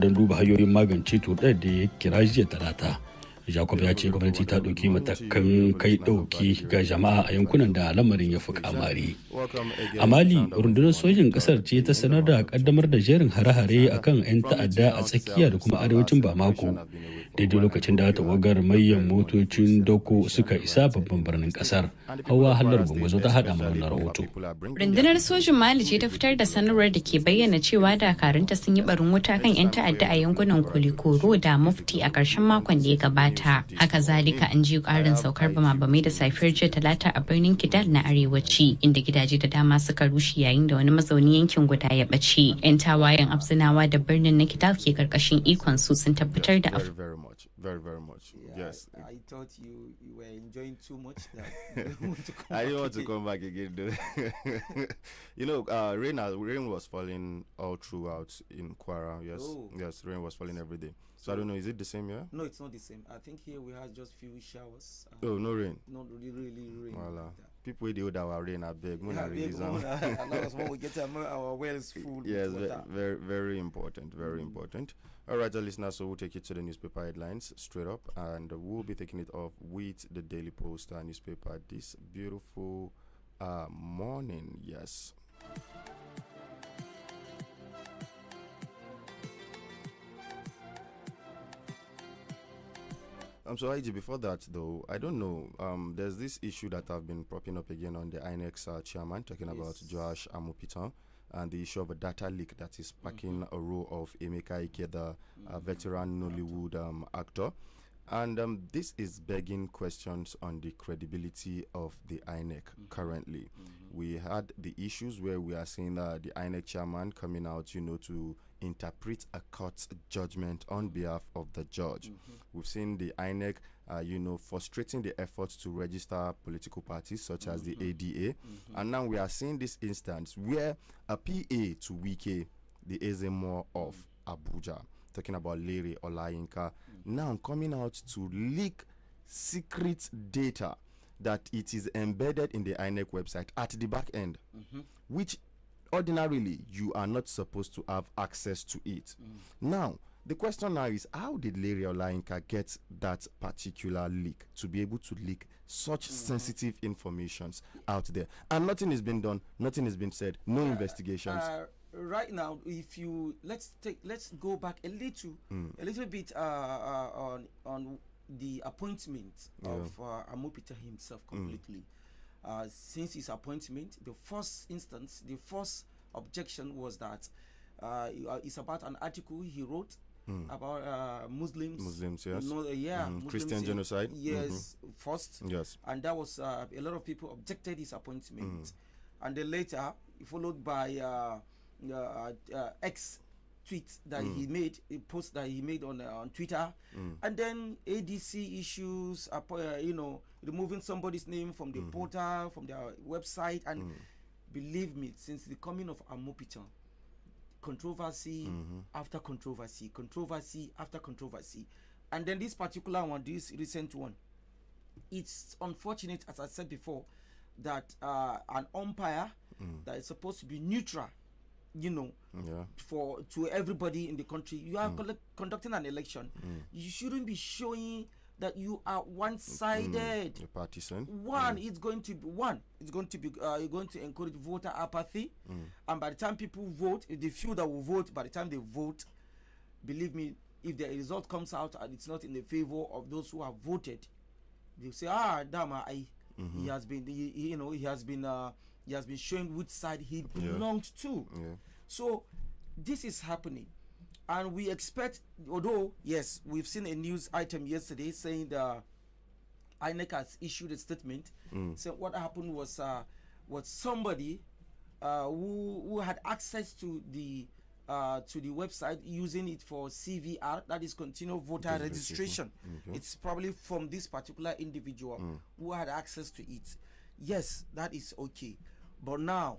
don duba hanyoyin magance cutar da ya kira jiya talata. Jacob ya ce gwamnati ta ɗauki matakan kai ɗauki ga jama'a a yankunan da lamarin ya fi kamari. A Mali, rundunar sojin ƙasar ce ta sanar da ƙaddamar da jerin hare-hare a kan 'yan ta'adda a tsakiya da kuma arewacin Bamako, daidai lokacin da tawagar mayan motocin doko suka isa babban birnin ƙasar. Hawa Hallar Gwangwazo ta haɗa mana wannan rahoto. Rundunar sojin Mali ce ta fitar da sanarwar da ke bayyana cewa dakarunta sun yi barin wuta kan 'yan ta'adda a yankunan Kolikoro da Mufti a ƙarshen makon da ya gabata. Haka zalika an ji ƙarin saukar bama-bamai da safiyar jiya talata a birnin Kidal na arewaci, inda gidaje da dama suka rushe yayin da wani mazaunin yankin guda ya ɓace. 'Yan tawayen Abzinawa da birnin na Kidal ke karkashin ikon su sun tabbatar da very much. Yeah, yes. I thought you were enjoying too much that I didn't want to come back again though. You know, rain was falling all throughout in Kwara. Yes. Oh. Yes, rain was falling every day. So I don't know, is it the same here? No, it's not the same. I think here we have just few showers. Oh, no rain. Not really rain. Voila. Like that. People with the other rain, I beg. Yeah, Release big one. And that's when we get our wells full. Yes, with water. very important, very important. All right, our listeners, so we'll take you to the newspaper headlines straight up, and we'll be taking it off with the Daily Post newspaper this beautiful morning. Yes. So IG, before that though, I don't know. There's this issue that have been propping up again on the INEX chairman, talking about Josh Amopitan, and the issue of a data leak that is sparking a role of Emeka Ike, the veteran Nollywood actor. And this is begging questions on the credibility of the INEC currently. We had the issues where we are seeing the INEC chairman coming out, to interpret a court's judgment on behalf of the judge. We've seen the INEC, frustrating the efforts to register political parties such as the ADA. And now we are seeing this instance where a PA to Wike, the Ezemo of Abuja, talking about Larry Olayinka, now coming out to leak secret data that it is embedded in the INEC website at the back end, which ordinarily you are not supposed to have access to it. Now, the question now is, how did Larry Olayinka get that particular leak to be able to leak such sensitive informations out there? And nothing has been done, nothing has been said, no investigations. Right now, if you let's go back a little bit on the appointment of Amopita himself completely. Since his appointment, the first objection was that it's about an article he wrote about Muslims, yes. Muslims, Christian genocide. Yes, first. Yes. And that was a lot of people objected his appointment. And then later, followed by X tweet that he made, a post that he made on Twitter, and then ADC issues, removing somebody's name from the portal, from their website, and believe me, since the coming of Amopitan, controversy after controversy, controversy after controversy, and then this particular one, this recent one, it's unfortunate, as I said before, that an umpire that is supposed to be neutral, to everybody in the country. You are conducting an election. You shouldn't be showing that you are one-sided. A partisan. It's going to be you're going to encourage voter apathy, and by the time people vote, if the few that will vote, by the time they vote, believe me, if the result comes out and it's not in the favor of those who have voted, they'll say, Dama, he has been, he has been showing which side he belonged to. So this is happening, and we expect, although yes, we've seen a news item yesterday saying the INEC has issued a statement. So what happened was somebody who had access to the website, using it for CVR, that is continual voter registration. It's probably from this particular individual who had access to it. Yes, that is okay. But now,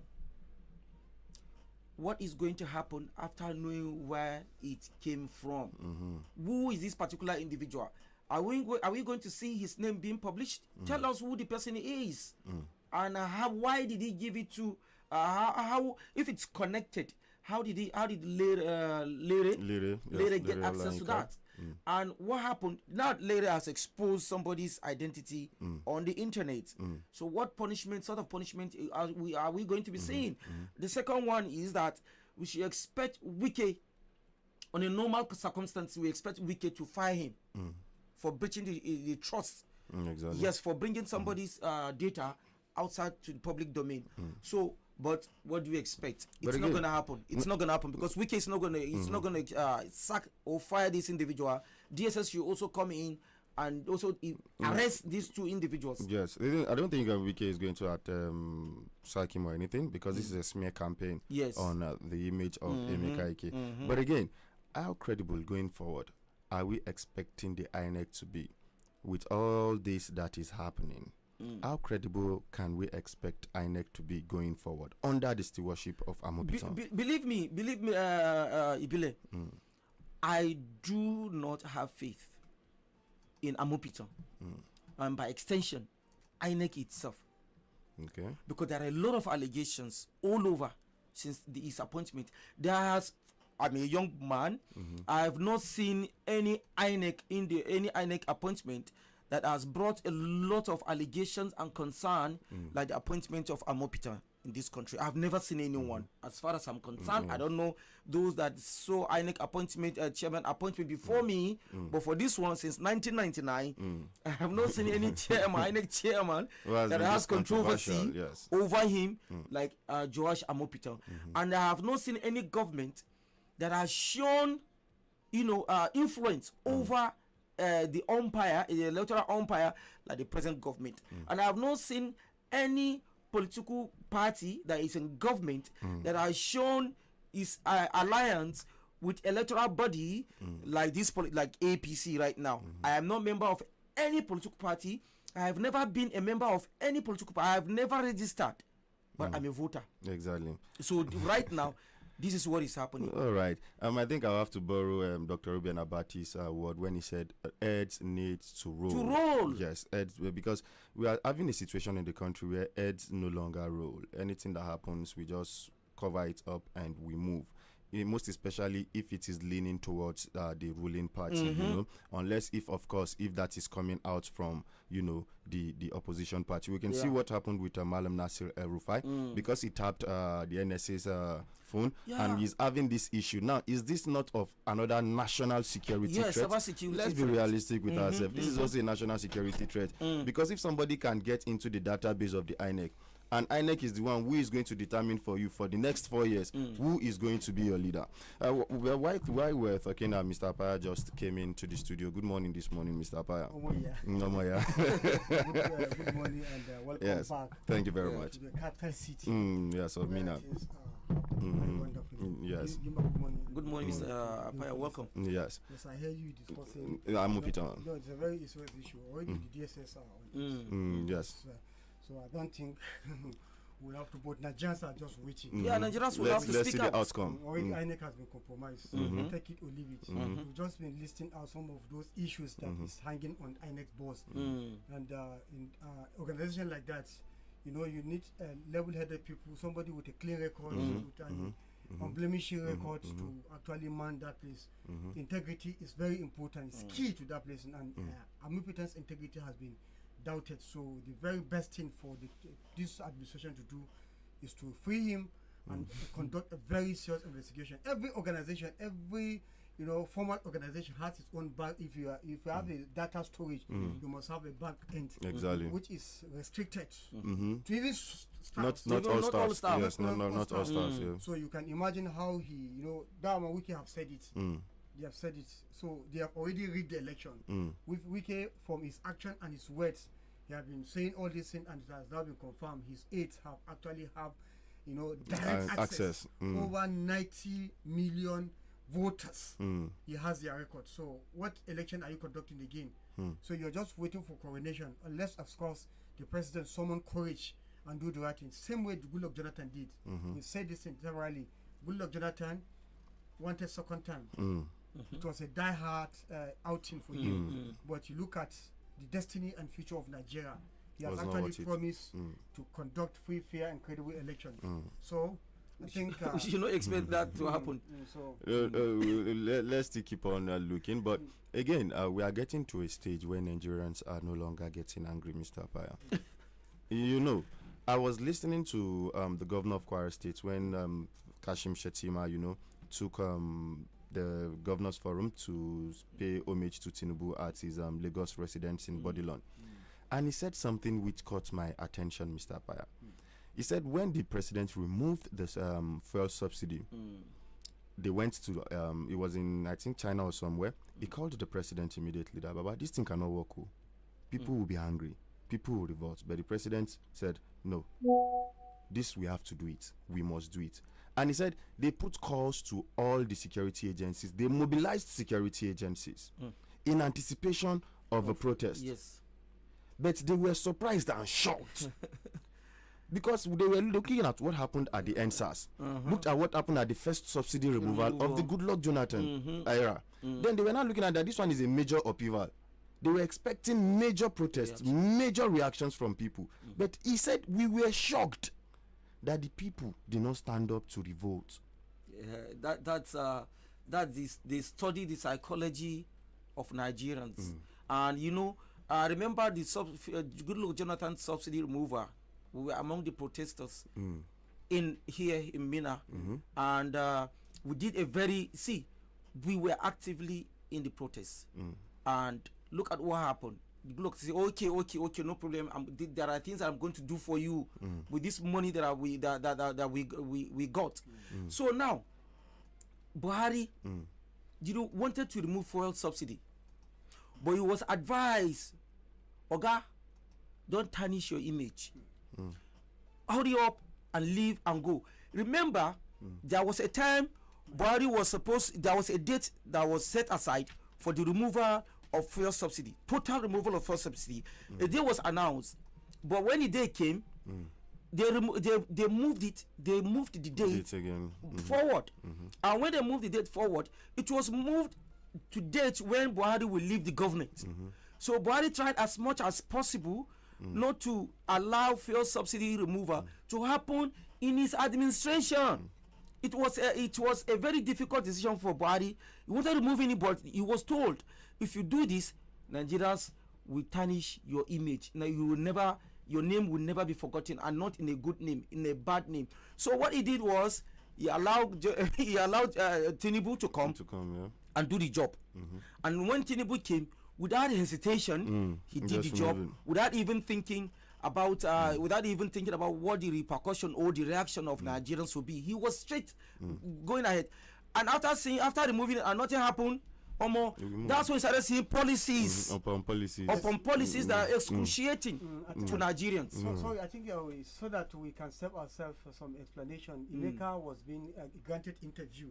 what is going to happen after knowing where it came from? Who is this particular individual? Are we going to see his name being published? Tell us who the person is, and why did he give it to? How if it's connected? How did Lere get access to that? And what happened? Now Lere has exposed somebody's identity on the internet. So what sort of punishment are we going to be seeing? The second one is that we should expect Wike, on a normal circumstance, we expect Wike to fire him for breaching the trust. Exactly. Yes, for bringing somebody's data outside to the public domain. So, but what do we expect? It's not going to happen. It's not going to happen because Wike is not going to. It's not going to sack or fire this individual. DSS should also come in and also arrest these two individuals. Yes, I don't think Wike is going to sack him or anything because this is a smear campaign on the image of Emeka Ike. But again, how credible going forward are we expecting the INEC to be with all this that is happening? How credible can we expect INEC to be going forward under the stewardship of Amopitan? Believe me, Ibile, I do not have faith in Amopitan, and by extension, INEC itself. Okay. Because there are a lot of allegations all over since his appointment. I'm a young man. I have not seen any INEC appointment that has brought a lot of allegations and concern like the appointment of Amopitan in this country. I've never seen anyone. As far as I'm concerned, I don't know those that saw INEC appointment, chairman appointment before me, but for this one since 1999, I have not seen any INEC chairman that has controversy over him like Joash Amopitan, and I have not seen any government that has shown, influence over the electoral umpire, like the present government. And I have not seen any political party that is in government that has shown its alliance with electoral body like this, like APC right now. I am not a member of any political party. I have never been a member of any political party. I have never registered, but I'm a voter. Exactly. So right now, this is what is happening. All right. I think I'll have to borrow Dr. Ruben Abati's word when he said heads needs to roll. To roll. Yes, heads, because we are having a situation in the country where heads no longer roll. Anything that happens, we just cover it up and we move. Most especially if it is leaning towards the ruling party, unless if that is coming out from the opposition party. We can see what happened with Malam Nasir El-Rufai because he tapped the NSA's phone and he's having this issue. Now, is this not of another national security threat? Let's be realistic with ourselves. This is also a national security threat because if somebody can get into the database of the INEC, and INEC is the one who is going to determine for you for the next 4 years who is going to be your leader. While we're talking, Mr. Apaya just came into the studio. Good morning this morning, Mr. Apaya. Good morning and welcome back. Thank you very much. To the capital city. Yes, of Mina. Wonderful. Yes. Good morning, Mr. Apaya. Welcome. Yes. Yes, I hear you discussing. Amopitan. No, it's a very serious issue. Already the DSS are on this. Yes. So I don't think we'll have to, but Nigerians are just waiting. Yeah, Nigerians will have to Let's speak see out. the outcome. Already INEC has been compromised. Take it or leave it. We've just been listing out some of those issues that is hanging on INEC's boss. And in organization like that, you need level-headed people, somebody with a clean record, with an unblemished record to actually man that place. Integrity is very important. It's key to that place, and Amopitan's integrity has been doubted. So the very best thing for this administration to do is to free him and conduct a very serious investigation. Every organization, every formal organization has its own back. If you have a data storage, you must have a back end, exactly, which is restricted to even staff. Not all staff. Yes, not all staff. Yeah. So you can imagine how Dama Wiki have said it. They have said it. So they have already rigged the election. With Wike, from his action and his words, he have been saying all these things, and it has now been confirmed. His aides have direct access. Over 90 million voters. He has their record. So what election are you conducting again? So you're just waiting for coronation, unless of course the president summon courage and do the right thing. Same way Goodluck Jonathan did. He said this entirely. Goodluck Jonathan wanted second time. It was a die-hard outing for him. But you look at the destiny and future of Nigeria, he has actually promised to conduct free, fair, and credible election. So I think we should not expect that to happen. So let's still keep on looking, but again, we are getting to a stage where Nigerians are no longer getting angry, Mr. Apaya. You know, I was listening to the governor of Kwara State when Kashim Shettima, took the Governors Forum to pay homage to Tinubu at his Lagos residence in Bodilon. And he said something which caught my attention, Mr. Apaya. He said when the president removed this fuel subsidy, they went to, it was in, I think, China or somewhere. He called the president immediately that, Baba, this thing cannot work. People will be angry. People will revolt. But the president said, no, this we have to do it. We must do it. And he said they put calls to all the security agencies. They mobilized security agencies in anticipation of a protest. Yes. But they were surprised and shocked. Because they were looking at what happened at the NSAS, looked at what happened at the first subsidy removal of the Goodluck Jonathan era. Then they were not looking at that this one is a major upheaval. They were expecting major protests, major reactions from people. But he said we were shocked that the people did not stand up to revolt. They study the psychology of Nigerians. And I remember the Goodluck Jonathan subsidy remover. We were among the protesters here in Mina, and we did we were actively in the protests, and look at what happened. Look, say, okay, no problem. There are things I'm going to do for you with this money that we got. So now, Buhari, wanted to remove fuel subsidy, but he was advised, Oga, don't tarnish your image. Hurry up and leave and go. Remember, there was a time Buhari was there was a date that was set aside for the removal of fuel subsidy, total removal of fuel subsidy. A day was announced, but when the day came, they moved it. They moved the date again forward, and when they moved the date forward, it was moved to date when Buhari will leave the government. So Buhari tried as much as possible not to allow fuel subsidy removal to happen in his administration. It was a very difficult decision for Buhari. He wanted to remove it, but he was told, if you do this, Nigerians will tarnish your image. Now your name will never be forgotten, and not in a good name, in a bad name. So what he did was he allowed Tinubu to come and do the job. And when Tinubu came, without hesitation, he did the job without even thinking about what the repercussion or the reaction of Nigerians will be. He was straight going ahead, and after removing it and nothing happened, that's when we started seeing policies upon policies that are excruciating to Nigerians. So I think so that we can save ourselves for some explanation, Emeka was being granted interview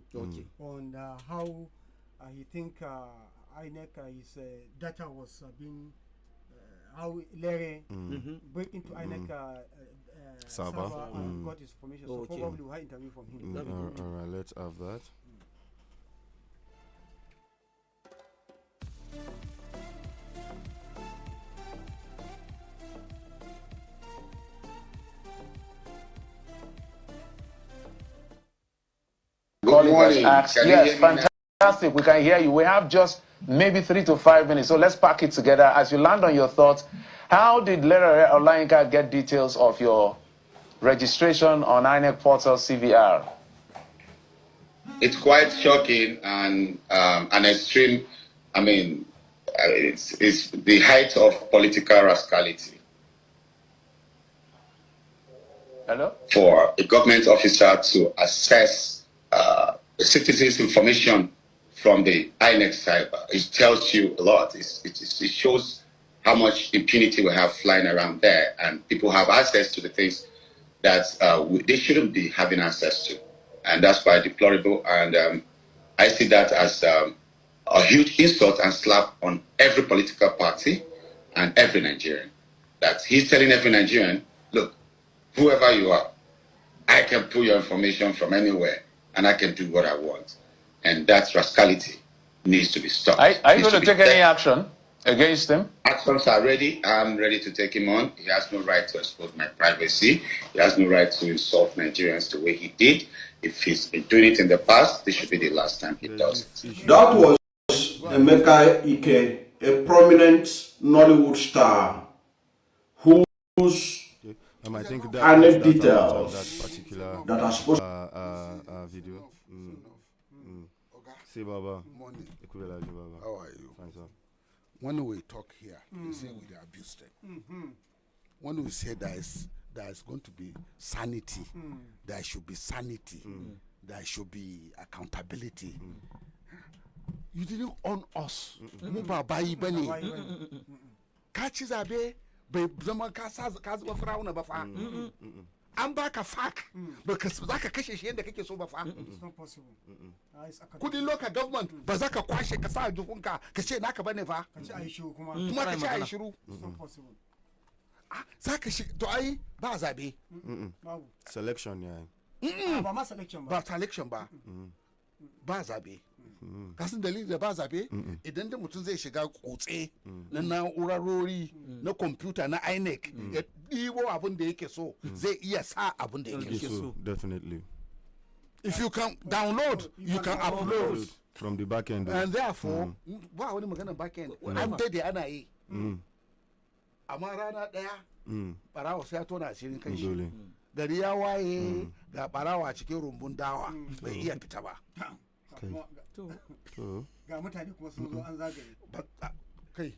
on how he think INEC his data was being how Larry break into INEC server and got his information. So probably we'll have interview from him. All right, let's have that. Good morning. Yes, fantastic. We can hear you. We have just maybe 3 to 5 minutes, so let's pack it together. As you land on your thoughts, how did Lera Olayinka get details of your registration on INEC portal CVR? It's quite shocking and an extreme. I mean, it's the height of political rascality. Hello? For a government officer to access a citizen's information from the INEC cyber, it tells you a lot. It shows how much impunity we have flying around there, and people have access to the things that they shouldn't be having access to, and that's quite deplorable. And I see that as a huge insult and slap on every political party and every Nigerian. That he's telling every Nigerian, look, whoever you are, I can pull your information from anywhere and I can do what I want. And that rascality needs to be stopped. Are you going to take any action? against him? Actions are ready. I'm ready to take him on. He has no right to expose my privacy. He has no right to insult Nigerians the way he did. If he's been doing it in the past, this should be the last time he does it. That was Emeka Ike, a prominent Nollywood star whose I think that added that's details that particular that are supposed video. See, Baba. Morning. Baba. How are you? Fine, sir. When we talk here, we say we abuse them. When we say there is going to be sanity, there should be sanity, there should be accountability. You didn't own us. Muba bayi bani. Catches abe, be zaman kasa bafra una bafa. An baka fak, because zaka kashe shi yanda kake so bafa. It's not possible. Kudin local government ba za ka kwashe ka sa jufunka ka ce naka bane fa. Ka ci a yi shiru kuma. Kuma ka ce a yi shiru. It's not possible. Za ka shi to ai ba zabe. Babu. Selection, yeah. Ba ma selection ba. Ba selection ba. Ba zabe. Kasan dalilin da ba zabe idan da mutum zai shiga kutse na na'urarori na computer na INEC ya ɗibo abin da yake so zai iya sa abin da yake so. Definitely. If you can download, you can upload. From the back end. And therefore, ba wani magana back end. An dade ana yi. Amma rana ɗaya, barawa sai ya tona asirin kan shi. Gari ya waye ga barawa cikin rumbun dawa bai iya fita ba. Ga mutane kuma sun zo an zagaye. Kai,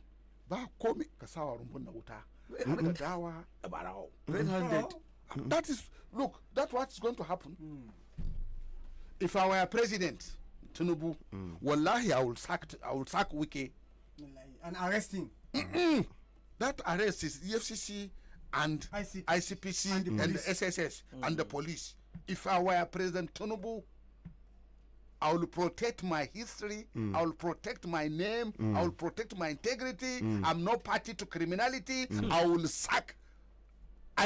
ba komi ka sawa rumbun na wuta. Da dawa da barawa. Red-handed. That is, look, that's what's going to happen. If I were president, Tinubu, wallahi, I will sack Wike. And arrest him. That arrest is EFCC and ICPC and the SSS and the police. If I were President Tinubu, I will protect my history. I will protect my name. I will protect my integrity. I'm not party to criminality. I will sack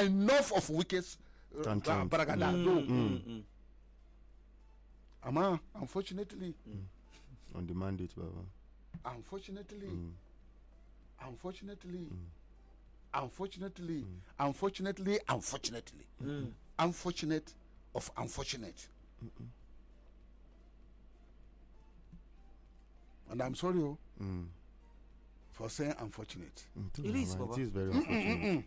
enough of Wike's baragada. Ama, unfortunately, on the mandate, Baba. Unfortunately, unfortunately, unfortunate of unfortunate. And I'm sorry for saying unfortunate. It is, Baba. It is very unfortunate.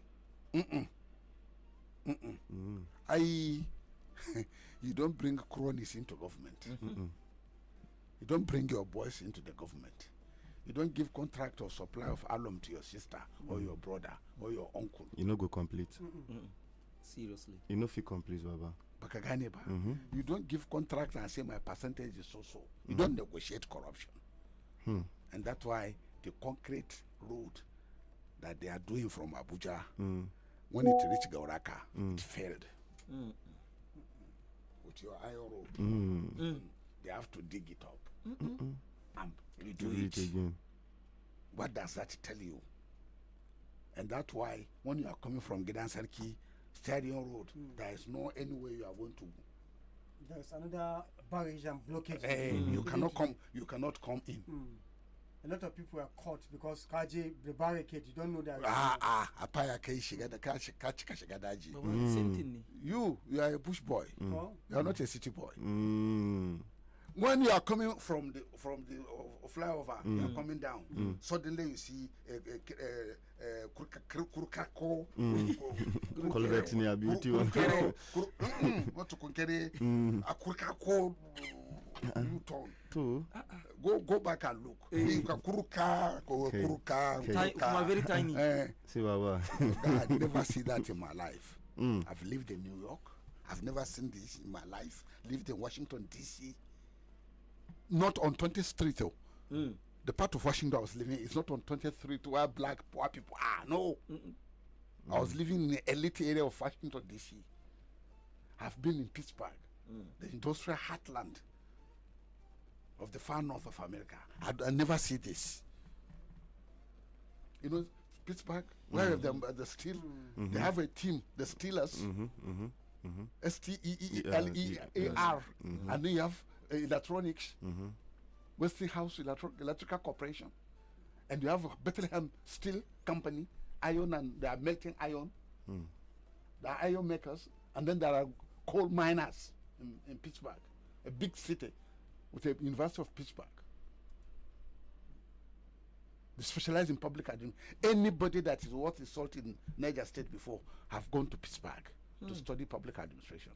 You don't bring cronies into government. You don't bring your boys into the government. You don't give contract or supply of alum to your sister or your brother or your uncle. You no go complete. Seriously. You no fit complete, Baba. Bakaganeba. You don't give contract and say my percentage is so. You don't negotiate corruption. And that's why the concrete road that they are doing from Abuja, when it reached Gauraka, it failed. With your iron road, they have to dig it up and redo it again. What does that tell you? And that's why when you are coming from Gidansarki Stadium Road, there is no any way you are going to. There's another barrage and blockage. You cannot come. You cannot come in. A lot of people are caught because Kaji, the barricade, you don't know that. Apaya kai shiga da ka shiga daji. Same thing. You are a bush boy. You are not a city boy. When you are coming from the flyover, you are coming down. Suddenly you see kurkako. Colvette ni beauty. What to conquer? A kurkako. Go back and look. Kuruka. Very tiny. See, Baba. I never see that in my life. I've lived in New York. I've never seen this in my life. Lived in Washington, D.C. Not on 20th Street, though. The part of Washington I was living is not on 20th Street where black poor people are. No. I was living in the elite area of Washington, D.C. I've been in Pittsburgh, the industrial heartland of the far north of America. I never see this. You know, Pittsburgh, where the steel, they have a team, the Steelers, STEELEAR, and then you have electronics, Westinghouse Electrical Corporation, And you have Bethlehem Steel Company, iron, and they are melting iron. There are iron makers, and then there are coal miners in Pittsburgh, a big city with the University of Pittsburgh. They specialize in public administration. Anybody that is worth his salt in Niger State before have gone to Pittsburgh to study public administration.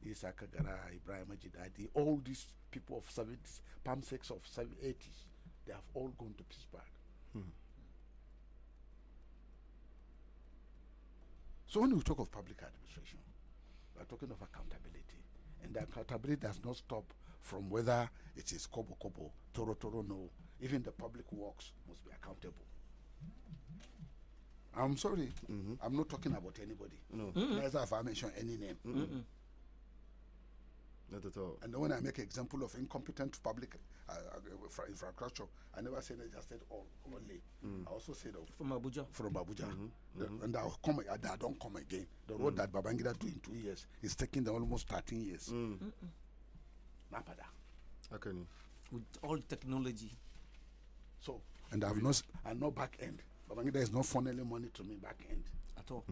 Isa Kagara, Ibrahim Ajidadi, all these people of 70s, Palm 6 of 80s, they have all gone to Pittsburgh. So when we talk of public administration, we are talking of accountability. And the accountability does not stop from whether it is Kobo Kobo, Toro Toro, no. Even the public works must be accountable. I'm sorry, I'm not talking about anybody. No. Neither have I mentioned any name. Not at all. And when I make an example of incompetent public infrastructure, I never say Niger State only. I also said from Abuja. From Abuja. And I don't come again. The road that Babangida do in 2 years is taking them almost 13 years. Napada. Okay. With all technology. So, and I'm no back end. Babangida is not funneling money to me back end at all.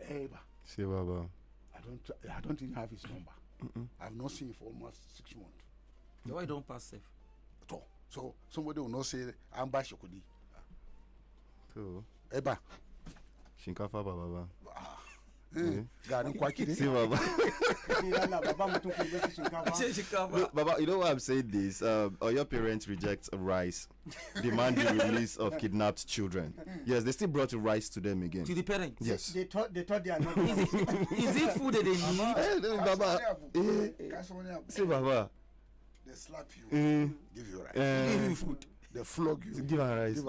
Eba. See, Baba. I don't even have his number. I've not seen him for almost 6 months. Why don't pass safe? At all. So somebody will not say Amba Shokudi. Cool. Eba. Shinkafa Baba. Garden Kwakiri. See, Baba. Baba, you know why I'm saying this? Your parents reject rice, demand the release of kidnapped children. Yes, they still brought rice to them again. To the parents? Yes. They thought they are not. Is it food that they need? Baba. See, Baba. They slap you, give you rice. Give you food. They flog you. Give her rice.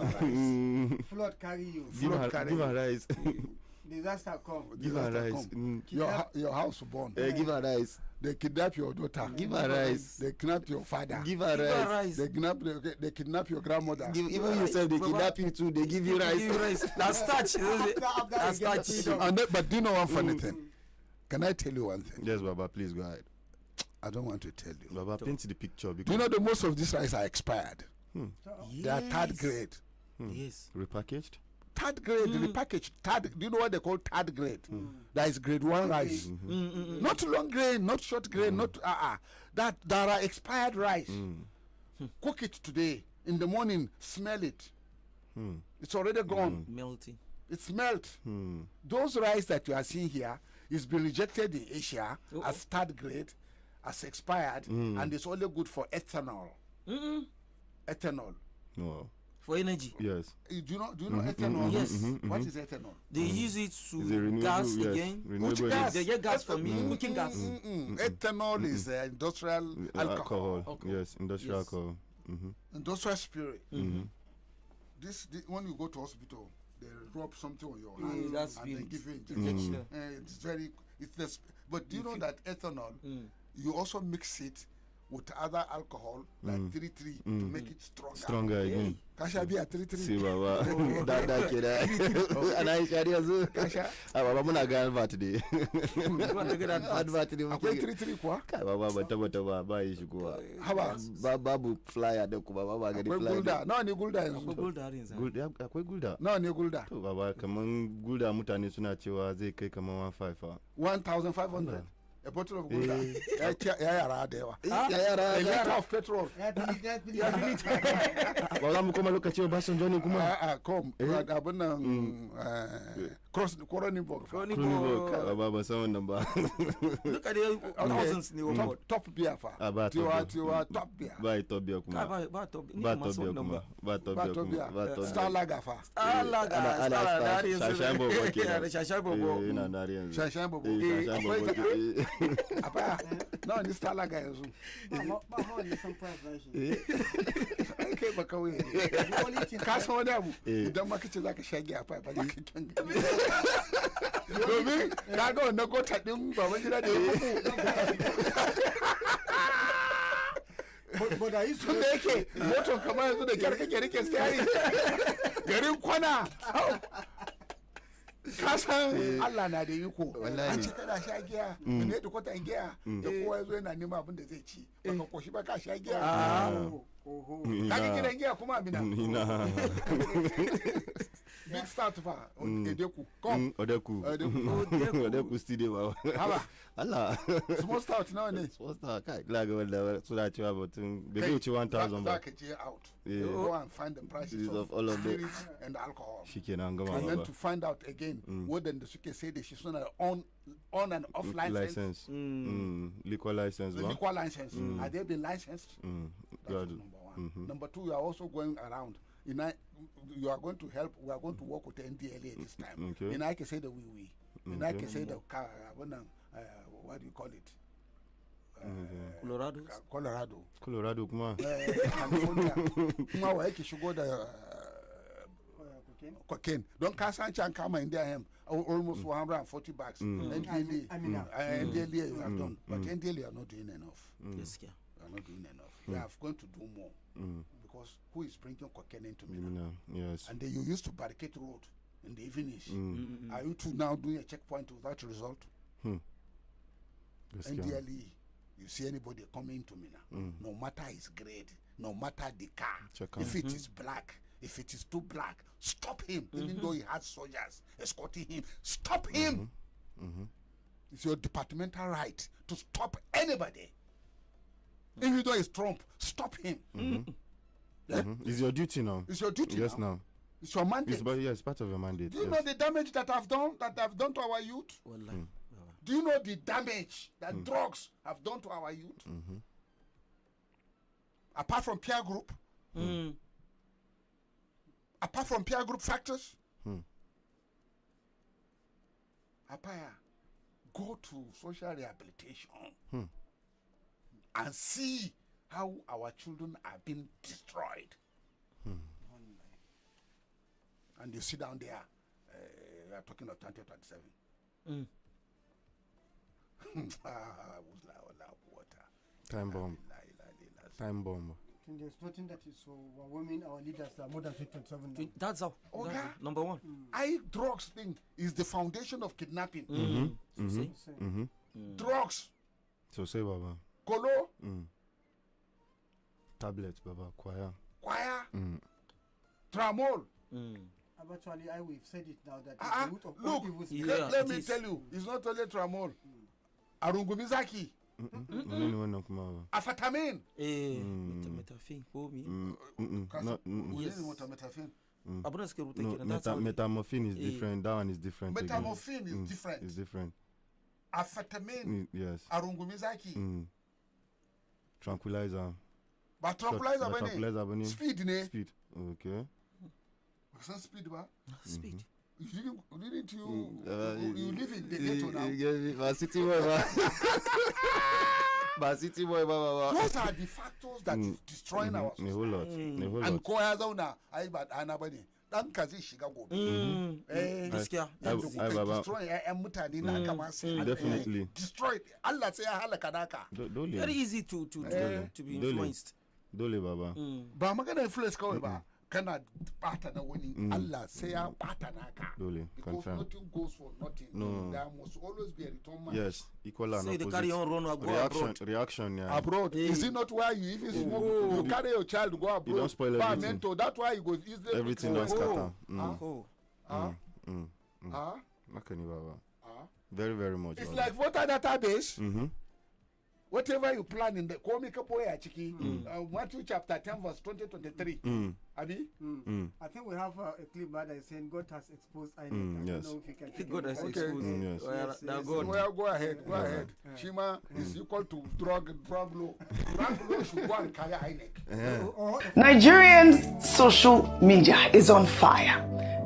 Flood carry you. Give her rice. Disaster come. Give her rice. Your house born. Give her rice. They kidnap your daughter. Give her rice. They kidnap your father. Give her rice. They kidnap your grandmother. Even yourself, they kidnap you too. They give you rice. That's touch. That's touch. But do you know one funny thing? Can I tell you one thing? Yes, Baba. Please go ahead. I don't want to tell you. Baba, paint the picture. Do you know that most of these rice are expired? Yes. They are third grade. Yes. Repackaged? Third grade, repackaged. Do you know what they call third grade? That is grade 1 rice. Not long grain, not short grain, not that are expired rice. Cook it today. In the morning, smell it. It's already gone. Melting. It's melt. Those rice that you are seeing here is been rejected in Asia as third grade, as expired, and it's only good for ethanol. Ethanol. No. For energy. Yes. Do you know ethanol? Yes. What is ethanol? They use it to gas again. Renewable gas? They get gas from it. Cooking gas. Ethanol is industrial alcohol. Yes, industrial alcohol. Industrial spirit. This when you go to hospital, they rub something on your hand and they give you injection. But do you know that ethanol, you also mix it with other alcohol like 3-3 to make it stronger again. Kasha be a 3-3. See, Baba. That kid. And I share you. Kasha. Baba, muna ga advert today. Advert today. Akwai 3-3 kwa? Baba, ba yi shi kuwa. Haba. Babu flyer da ku Baba ga flyer. Akwai gulda. Nawa ne gulda yanzu? Akwai gulda. Nawa ne gulda? To Baba, kaman gulda mutane suna cewa zai kai kaman 1,500. A bottle of gulda. Yara da yawa. Yara. A liter of petrol. Ba za mu koma lokaci ba sun joni kuma. Kom. Abin nan Kronenbourg. Ba ba san wannan ba. Look at the thousands ne wa top beer fa. Tiwa top beer. Ba top beer kuma. Ba top kuma. Ba top beer. Star lager fa. Star lager. Shashan bobo kenan. Shashan bobo. Ina na yanzu. Shashan bobo. Apa? No, ni star lager yanzu. Ba ne san price version. Kai ba kawai. Ka san wani abu idan ma kace zaka shage a fa ba za ka kyan gani. Domin ka ga wannan gota din baban gida da ya But I used to da yake moto kamar yanzu da kyar kake rike steering garin kwana Kasan Allah na da iko. An ce kada sha giya. Ne da kwatan giya. Da kowa yazo yana neman abin da zai ci. Baka koshi ba ka sha giya. Ka gidan giya kuma abina. Big start fa. Odeku. Come. Odeku studio ba. Haba. Allah. Small start nawa ne? Small start kai laga wanda suna cewa batun bai wuce 1000 ba. Zaka je out. Go and find the prices of all of spirits and alcohol. Shikenan gama. And then to find out again wadanda suke sai da shi suna on and off license. Liquor license. Liquor license. Are they been licensed? That's number one. Number two, you are also going around. You are going to help. We are going to work with the NDLA this time. Okay. I can say the we. I can say the what do you call it? Colorado kuma. California. Kuma wa yake shigo da cocaine. Don ka san can kama India him almost 140 bags. NDLA you have done, but NDLA are not doing enough. Yes, yeah. Are not doing enough. We are going to do more because who is bringing cocaine into Mina? Yes. And then you used to barricade road in the evenings. Are you two now doing a checkpoint without result? NDLE, you see anybody coming to Mina, no matter his grade, no matter the car, if it is black, if it is too black, stop him. Even though he has soldiers escorting him, stop him. It's your departmental right to stop anybody. Even though it's Trump, stop him. It's your duty now. It's your duty. Yes, now. It's your mandate. It's part of your mandate. Do you know the damage that I've done to our youth? Do you know the damage that drugs have done to our youth? Apart from peer group, apart from peer group factors, Apaya, go to social rehabilitation and see how our children are being destroyed. And you sit down there, we are talking of 2027. Time bomb. Time bomb. There's nothing that is so women, our leaders are more than 27 now. That's how. Okay. That's number one. Drugs thing is the foundation of kidnapping. Drugs. So say Baba. Kolo. Tablets, Baba. Choir. Tramol. Actually, we've said it now that the root of look, all evils. Let me tell you, it's not only Tramol. Arungumizaki. Afatamin. Metafin. Metamorphine is different. That one is different. Metamorphine is different. It's different. Afatamin. Yes. Arungumizaki. Tranquilizer. But tranquilizer, speed, ne? Speed. Okay. What's speed, ba? Speed. You live in the ghetto now. My city boy, my city boy, those are the factors that is destroying our society. A whole lot. And Koyazauna, I but Anabani. Dan kazi shiga gobe. Definitely. Destroyed. Allah say halaka daka. Very easy to be influenced. Dole Baba. Ba magana influence kawai ba. Kana bata na wani Allah say ya bata naka. Dole. Because nothing goes for nothing. No. There must always be a return match. Yes. Equal and opposite. Say they carry on run abroad. Reaction, yeah. Abroad. Is it not why you even smoke? You carry your child to go abroad. You don't spoil everything. That's why you go easily. Everything don't scatter. Very, very much. It's like voter database. Whatever you plan in the comic boy Matthew chapter 10 verse 20-23. Abi? I think we have a clip that is saying God has exposed INEC. Yes. God has exposed. Yes. Now well, go ahead. Shima is equal to drug law. Drug law should go and carry INEC. Nigerian social media is on fire,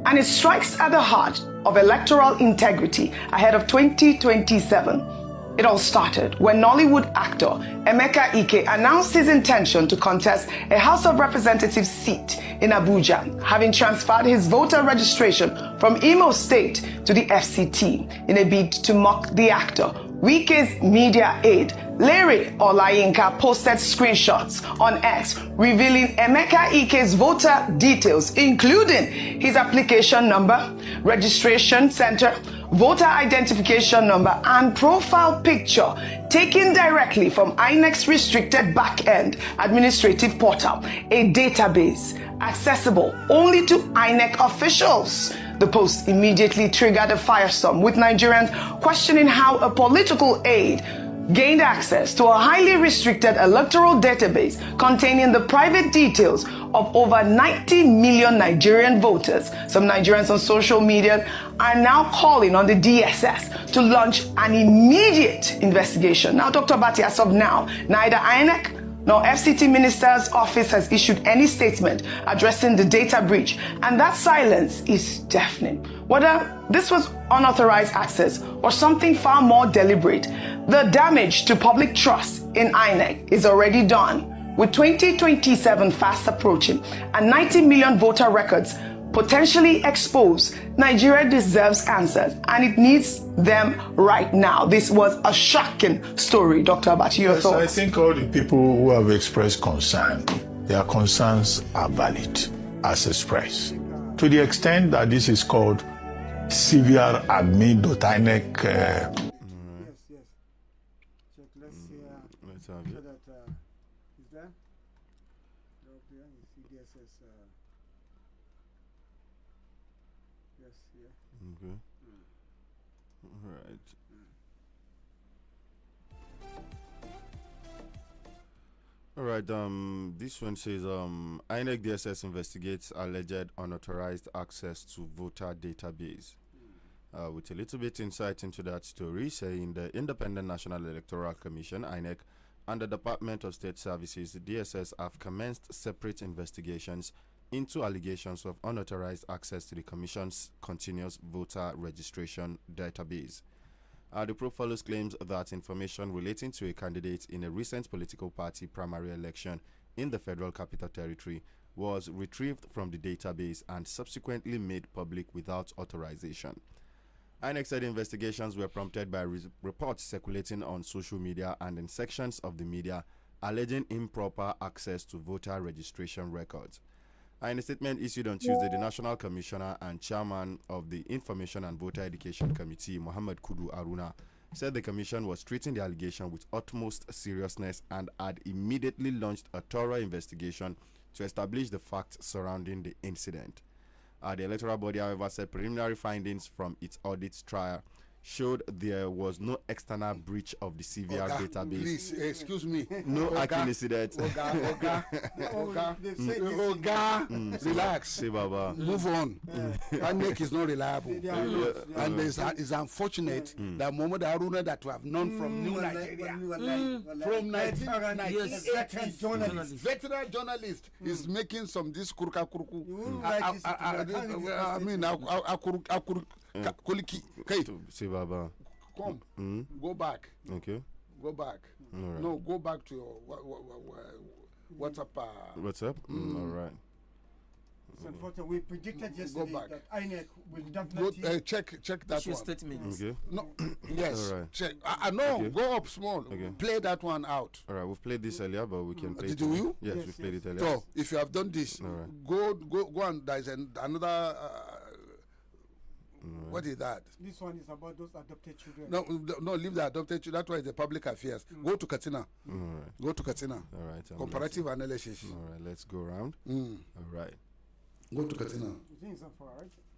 and it strikes at the heart of electoral integrity ahead of 2027. It all started when Nollywood actor Emeka Ike announced his intention to contest a House of Representatives seat in Abuja, having transferred his voter registration from Imo State to the FCT in a bid to mock the actor. Wike's media aide Larry Olayinka posted screenshots on X revealing Emeka Ike's voter details, including his application number, registration center, voter identification number, and profile picture taken directly from INEC's restricted back-end administrative portal, a database accessible only to INEC officials. The post immediately triggered a firestorm, with Nigerians questioning how a political aide gained access to a highly restricted electoral database containing the private details of over 90 million Nigerian voters. Some Nigerians on social media are now calling on the DSS to launch an immediate investigation. Now, Dr. Bati, as of now, neither INEC nor FCT Minister's office has issued any statement addressing the data breach, and that silence is deafening. Whether this was unauthorized access or something far more deliberate, the damage to public trust in INEC is already done. With 2027 fast approaching and 90 million voter records potentially exposed, Nigeria deserves answers, and it needs them right now. This was a shocking story. Dr. Abati, your thoughts? I think all the people who have expressed concern, their concerns are valid as expressed. To the extent that this is called severe admin.inec. Yes. Check, let's see. Let's have it. Is there? CDSS. Yes, yeah. Okay. All right. All right. This one says INEC DSS investigates alleged unauthorized access to voter database. With a little bit insight into that story, saying the Independent National Electoral Commission (INEC) and the Department of State Services (DSS) have commenced separate investigations into allegations of unauthorized access to the Commission's continuous voter registration database. The probe follows claims that information relating to a candidate in a recent political party primary election in the Federal Capital Territory was retrieved from the database and subsequently made public without authorization. INEC said investigations were prompted by reports circulating on social media and in sections of the media alleging improper access to voter registration records. In a statement issued on Tuesday, the National Commissioner and Chairman of the Information and Voter Education Committee, Mohammed Kudu Aruna, said the Commission was treating the allegation with utmost seriousness and had immediately launched a thorough investigation to establish the facts surrounding the incident. The electoral body, however, said preliminary findings from its audit trial showed there was no external breach of the CVR database. Please, excuse me. No actual incident. Relax. Say, Baba. Move on. INEC is not reliable. And it's unfortunate that Mohamed Haruna that we have known from New Nigeria, from 1990s, veteran journalist is making some this kurka kurku. I mean, Say, Baba. Come, go back. Okay. Go back. Right. No, go back to your WhatsApp. WhatsApp? All right. It's unfortunate. We predicted yesterday that INEC will definitely check that one. Statement. Okay. No, yes. All right. Check. I know. Okay. Go up small. Okay. Play that one out. All right. We've played this earlier, but we can play Did it. you? Yes, we played it earlier. So if you have done this, All right. go and there's another. What is that? This one is about those adopted children. No, leave the adopted children. That one is the public affairs. Go to Katina. All right. Go to Katina. All right. Comparative analysis. All right. Let's go around. All right. Go to Katina.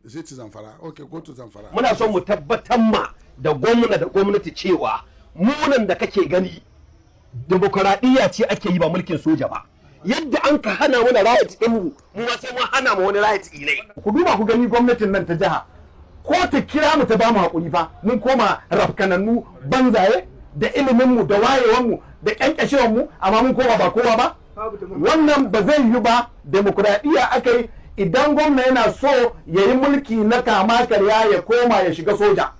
Is it Zamfara? Okay, go to Zamfara. Muna so mu tabbatar ma da gwamnati cewa munan da kake gani demokradiyya ce ake yi ba mulkin soja ba. Yadda an ka hana mana rights din mu ma sai mun hana mu wani rights ne. Ku duba ku gani gwamnatin nan ta jiha ko ta kira mu ta ba mu hakuri fa mun koma rafkanannu banzaye da ilimin mu da wayewan mu da kankashewar mu amma mun koma ba kowa ba. Wannan ba zai yi ba, demokradiyya akai. Idan gwamna yana so ya yi mulki na kama karya ya koma ya shiga soja,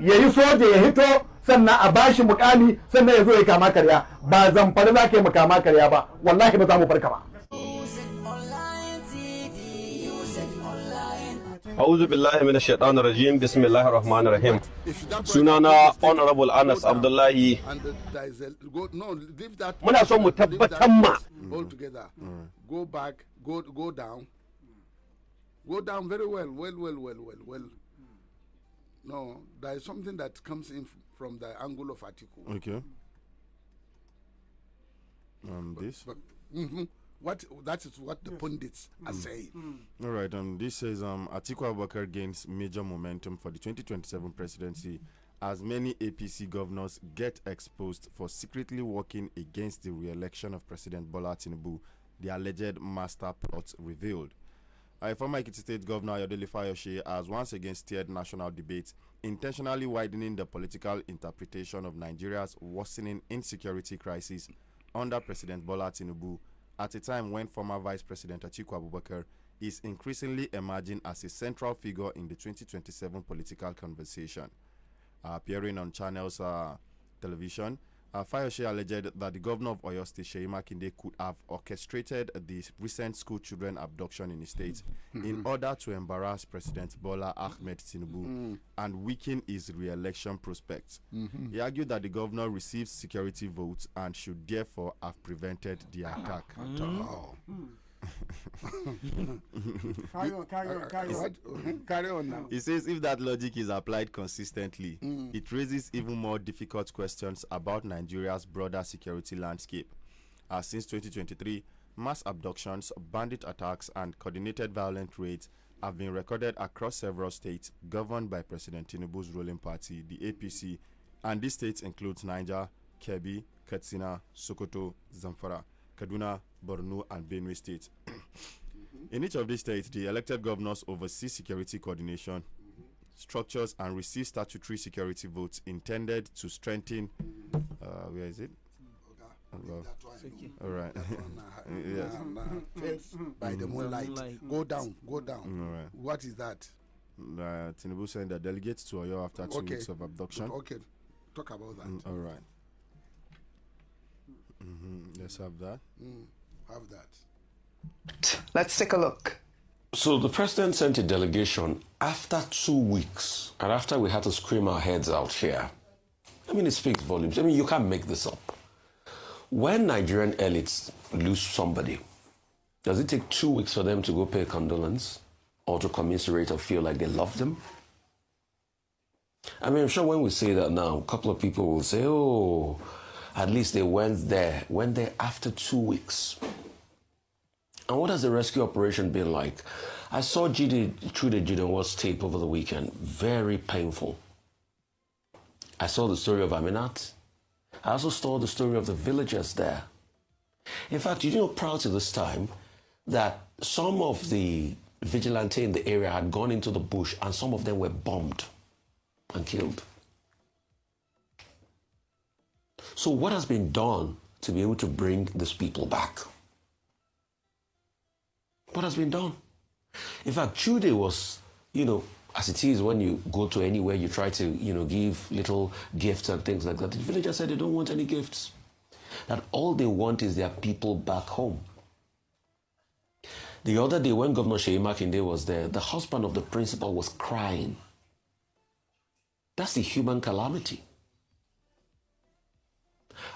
ya yi soja ya hito sannan a bashi mukami sannan ya zo ya kama karya, ba Zamfara za ka yi kama karya ba, wallahi ba za mu farka ba. A'udhu billahi minash shaitanir rajim. Bismillahir rahmanir rahim. Sunana Honorable Anas Abdullahi. Leave that. Muna so mu tabbatar ma altogether. Go back. Go down. Go down very well. Well. No, there is something that comes in from the angle of article. Okay. This. That is what the pundits are saying. All right. This says Atiku Abubakar gains major momentum for the 2027 presidency as many APC governors get exposed for secretly working against the re-election of President Bola Tinubu. The alleged master plot revealed. Former Ekiti State Governor Ayodele Fayose has once again steered national debate, intentionally widening the political interpretation of Nigeria's worsening insecurity crisis under President Bola Tinubu, at a time when former Vice President Atiku Abubakar is increasingly emerging as a central figure in the 2027 political conversation. Appearing on Channels television, Fayose alleged that the governor of Oyo State, Seyi Makinde, could have orchestrated the recent school children abduction in the state in order to embarrass President Bola Ahmed Tinubu and weaken his re-election prospects. He argued that the governor received security votes and should therefore have prevented the attack. Carry on now. He says if that logic is applied consistently, it raises even more difficult questions about Nigeria's broader security landscape. Since 2023, mass abductions, bandit attacks, and coordinated violent raids have been recorded across several states governed by President Tinubu's ruling party, the APC, and these states include Niger, Kebbi, Katsina, Sokoto, Zamfara, Kaduna, Borno, and Benue states. In each of these states, the elected governors oversee security coordination, structures, and receive statutory security votes intended to strengthen. Where is it? All right. Yes. By the moonlight. Go down. All right. What is that? Tinubu sent the delegates to Oyo after 2 weeks of abduction. Okay. Talk about that. All right. Let's have that. Have that. Let's take a look. So the president sent a delegation after 2 weeks, and after we had to scream our heads out here. I mean, it speaks volumes. I mean, you can't make this up. When Nigerian elites lose somebody, does it take 2 weeks for them to go pay condolence or to commiserate or feel like they love them? I mean, I'm sure when we say that now, a couple of people will say, oh, at least they went there after 2 weeks. And what has the rescue operation been like? I saw Trude Gideon's tape over the weekend. Very painful. I saw the story of Aminat. I also saw the story of the villagers there. In fact, you know, proud to this time that some of the vigilantes in the area had gone into the bush and some of them were bombed and killed. So what has been done to be able to bring these people back? What has been done? In fact, Trude was, you know, as it is when you go to anywhere, you try to, you know, give little gifts and things like that. The villagers said they don't want any gifts. That all they want is their people back home. The other day when Governor Seyi Makinde was there, the husband of the principal was crying. That's the human calamity.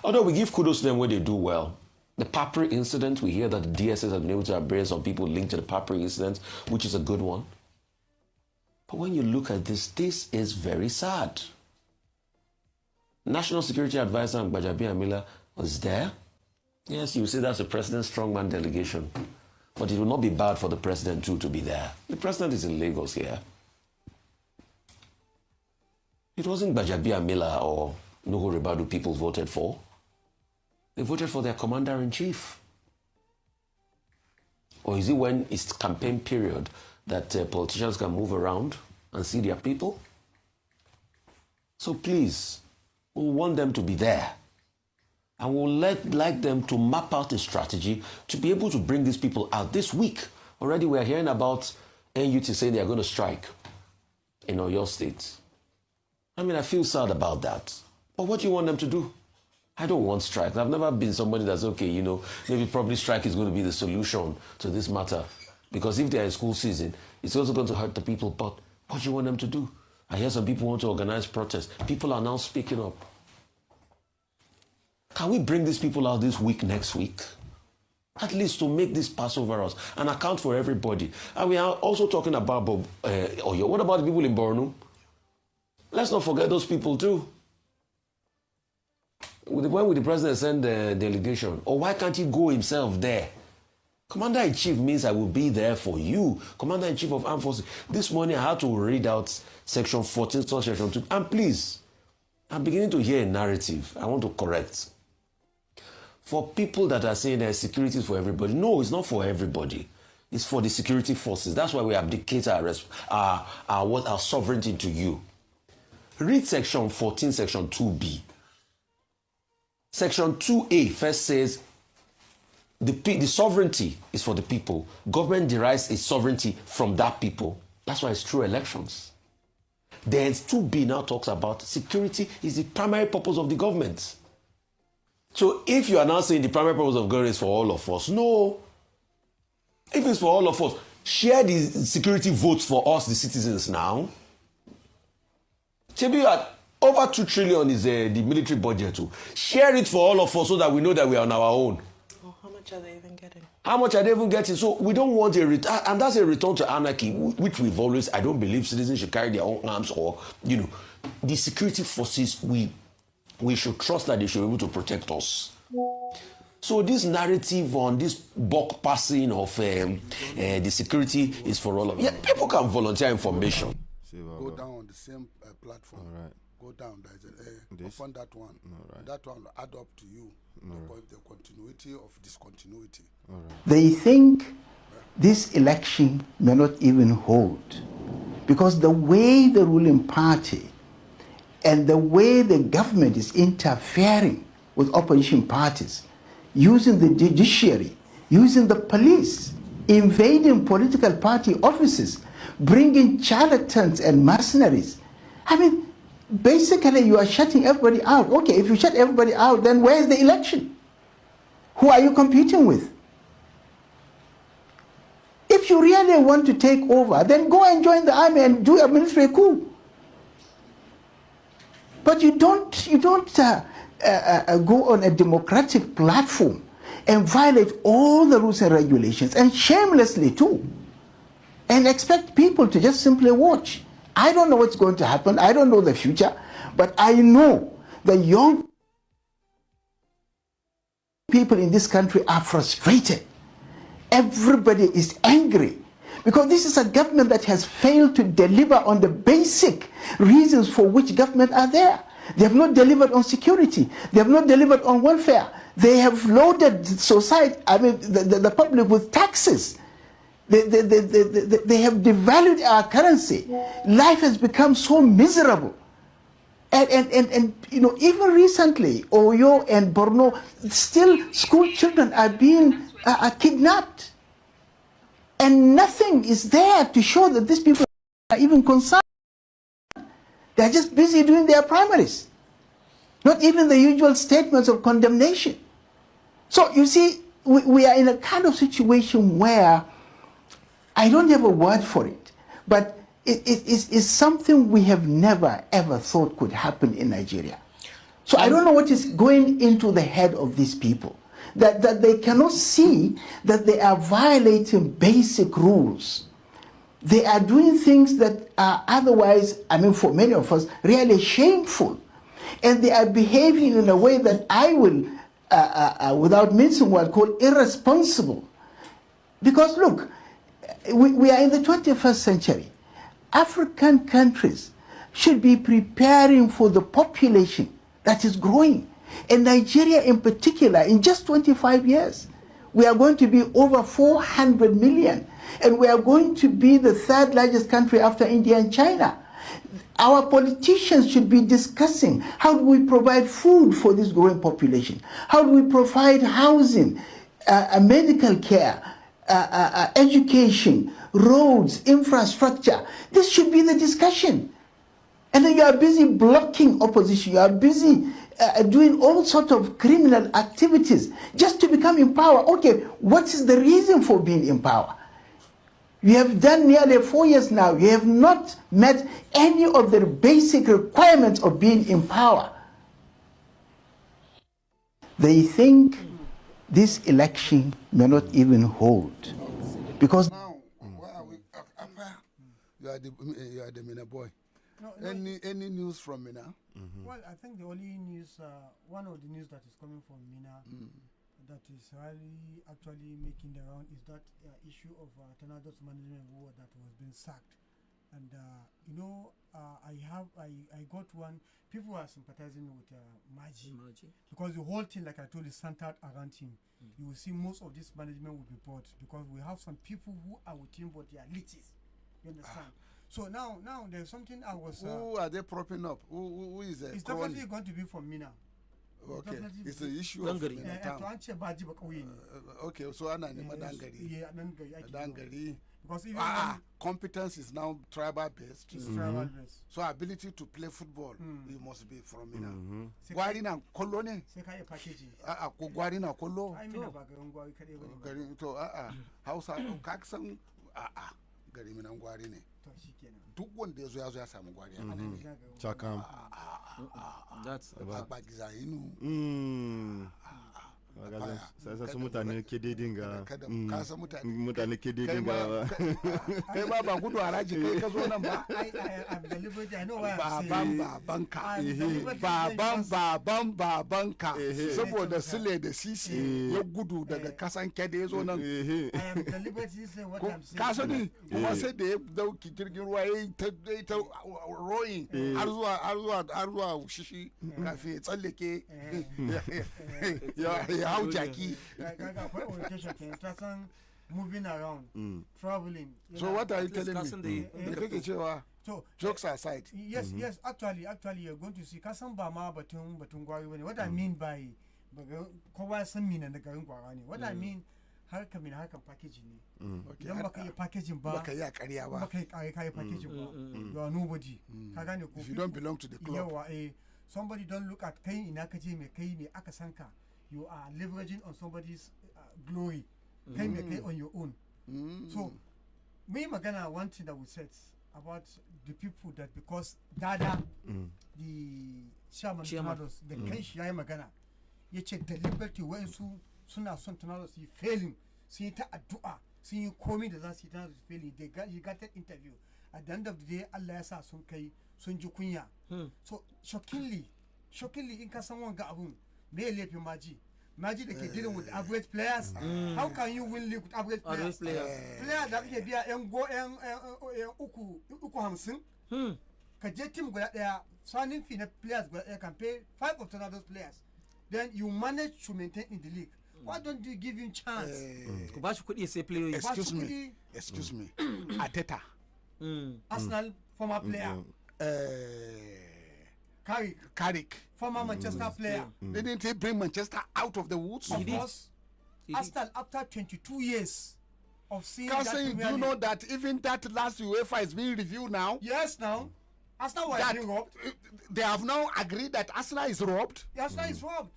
Although we give kudos to them when they do well. The Papri incident, we hear that the DSS has been able to apprehend some people linked to the Papri incident, which is a good one. But when you look at this is very sad. National Security Advisor Badeggi Amila was there. Yes, you say that's the president's strongman delegation. But it will not be bad for the president too to be there. The president is in Lagos here. It wasn't Badeggi Amila or Nuhu Ribadu people voted for. They voted for their commander-in-chief. Or is it when it's campaign period that politicians can move around and see their people? So please, we want them to be there. And we'll like them to map out a strategy to be able to bring these people out. This week, already we're hearing about NUT saying they're going to strike in Oyo State. I mean, I feel sad about that. But what do you want them to do? I don't want strike. I've never been somebody that's, okay, you know, maybe probably strike is going to be the solution to this matter. Because if they're in school season, it's also going to hurt the people. But what do you want them to do? I hear some people want to organize protests. People are now speaking up. Can we bring these people out this week, next week? At least to make this pass over us and account for everybody. And we are also talking about Oyo. What about the people in Borno? Let's not forget those people too. When will the president send the delegation? Or why can't he go himself there? Commander-in-Chief means I will be there for you. Commander-in-Chief of Armed Forces. This morning I had to read out Section 14, Section 2. And please, I'm beginning to hear a narrative I want to correct. For people that are saying that security is for everybody, no, it's not for everybody. It's for the security forces. That's why we abdicate our sovereignty to you. Read Section 14, Section 2B. Section 2A first says the sovereignty is for the people. Government derives its sovereignty from that people. That's why it's through elections. Then 2B now talks about security is the primary purpose of the government. So if you are now saying the primary purpose of government is for all of us, no. If it's for all of us, share the security votes for us, the citizens now. Maybe over 2 trillion is the military budget too. Share it for all of us so that we know that we are on our own. Oh, how much are they even getting? How much are they even getting? So we don't want a return, and that's a return to anarchy, which we've always, I don't believe citizens should carry their own arms or, the security forces, we should trust that they should be able to protect us. So this narrative on this buck passing of the security is for all of us. Yeah, people can volunteer information. Go down on the same platform. All right. Go down. There's upon that one. All right. That one will add up to you. The continuity of discontinuity. All right. They think this election may not even hold because the way the ruling party and the way the government is interfering with opposition parties, using the judiciary, using the police, invading political party offices, bringing charlatans and mercenaries. I mean, basically you are shutting everybody out. Okay, if you shut everybody out, then where's the election? Who are you competing with? If you really want to take over, then go and join the army and do a military coup. But you don't go on a democratic platform and violate all the rules and regulations, and shamelessly too, and expect people to just simply watch. I don't know what's going to happen. I don't know the future, but I know the young people in this country are frustrated. Everybody is angry because this is a government that has failed to deliver on the basic reasons for which government are there. They have not delivered on security. They have not delivered on welfare. They have loaded society, the public with taxes. They have devalued our currency. Life has become so miserable. And even recently, Oyo and Borno, still school children are being kidnapped. And nothing is there to show that these people are even concerned. They're just busy doing their primaries. Not even the usual statements of condemnation. So you see, we are in a kind of situation where I don't have a word for it, but it is something we have never ever thought could happen in Nigeria. So I don't know what is going into the head of these people, that they cannot see that they are violating basic rules. They are doing things that are otherwise, for many of us, really shameful. And they are behaving in a way that I will, without mincing word, call irresponsible. Because look, we are in the 21st century. African countries should be preparing for the population that is growing. And Nigeria in particular, in just 25 years, we are going to be over 400 million. And we are going to be the 3rd largest country after India and China. Our politicians should be discussing how do we provide food for this growing population? How do we provide housing, medical care, education, roads, infrastructure? This should be the discussion. And then you are busy blocking opposition. You are busy doing all sorts of criminal activities just to become in power. Okay, what is the reason for being in power? You have done nearly 4 years now. You have not met any of the basic requirements of being in power. They think this election may not even hold because now, why are we? You are the Mina boy. No, any news from Mina? Well, I think the only news, one of the news that is coming from Mina, that is really actually making the round is that issue of Tornadoes management board that was being sacked, and you know, I got one. People are sympathizing with Maji because the whole thing, like I told you, centered around him. You will see most of this management will be bought because we have some people who are with him, but they are liches. You understand? So now there's something I was. Who are they propping up? Who is it? It's definitely going to be from Mina. Okay, it's the issue of Mina town. Okay, so Anna Dangari. Dangari. Because even competence is now tribal based. It's tribal based. So ability to play football, you must be from Mina. Guarina Colone. Guarina Colo. Hausa Kaksan. Gari Mina Guarine. Duk wanda ya zo ya samu gwari a nan ne. Chakam. That's Bagizayinu. Sai su mutane kede dinga. Ka san mutane kede dinga. Kai ba gudu haraji kai ka zo nan ba. I'm deliberate. I know why I'm babanka saboda sile da sisi ya gudu daga kasan kede ya zo nan. I am deliberately saying what I'm saying. Ka sani kuma sai da ya dauki jirgin ruwa ya ta rowing har zuwa shishi kafin ya tsallake ya hau jaki. Moving around, traveling. So what are you telling me? So jokes aside. Yes, actually you're going to see kasan ba ma batun gwari bane. What I mean by kowa san mina da garin gwara ne. What I mean harkar packaging ne. Idan baka yi packaging ba, baka yi ƙarya ba, baka yi packaging ba, you are nobody. Ka gane ko? If you don't belong to the club. Yawa somebody don't look at kai ina kaje me kai me aka sanka. You are leveraging on somebody's glory. Kai me kai on your own. So me magana one thing that we said about the people that because Dada the chairman Tornadoes da kai shi yayi magana yace deliberately wayansu suna son Tornadoes yi failing sun yi ta addu'a sun yi komai da za su yi Tornadoes failing you got that interview at the end of the day Allah ya sa sun kai sun ji kunya. So shockingly in ka san wanga abun me laifin Maji da ke dealing with average players. How can you win league with average players? Players da kake biya yan uku 50 ka je team guda daya signing fee na players guda daya can pay 5 of Tornadoes players, then you manage to maintain in the league. Why don't you give him chance? Ku ba shi kuɗi sai player. Excuse me. Ateta. Arsenal former player. Carrick, former Manchester player. Didn't he bring Manchester out of the woods? Of course. Arsenal after 22 years of seeing that. Do you know that even that last UEFA is being reviewed now? Yes, now. Arsenal was being robbed. They have now agreed that Arsenal is robbed. Arsenal is robbed.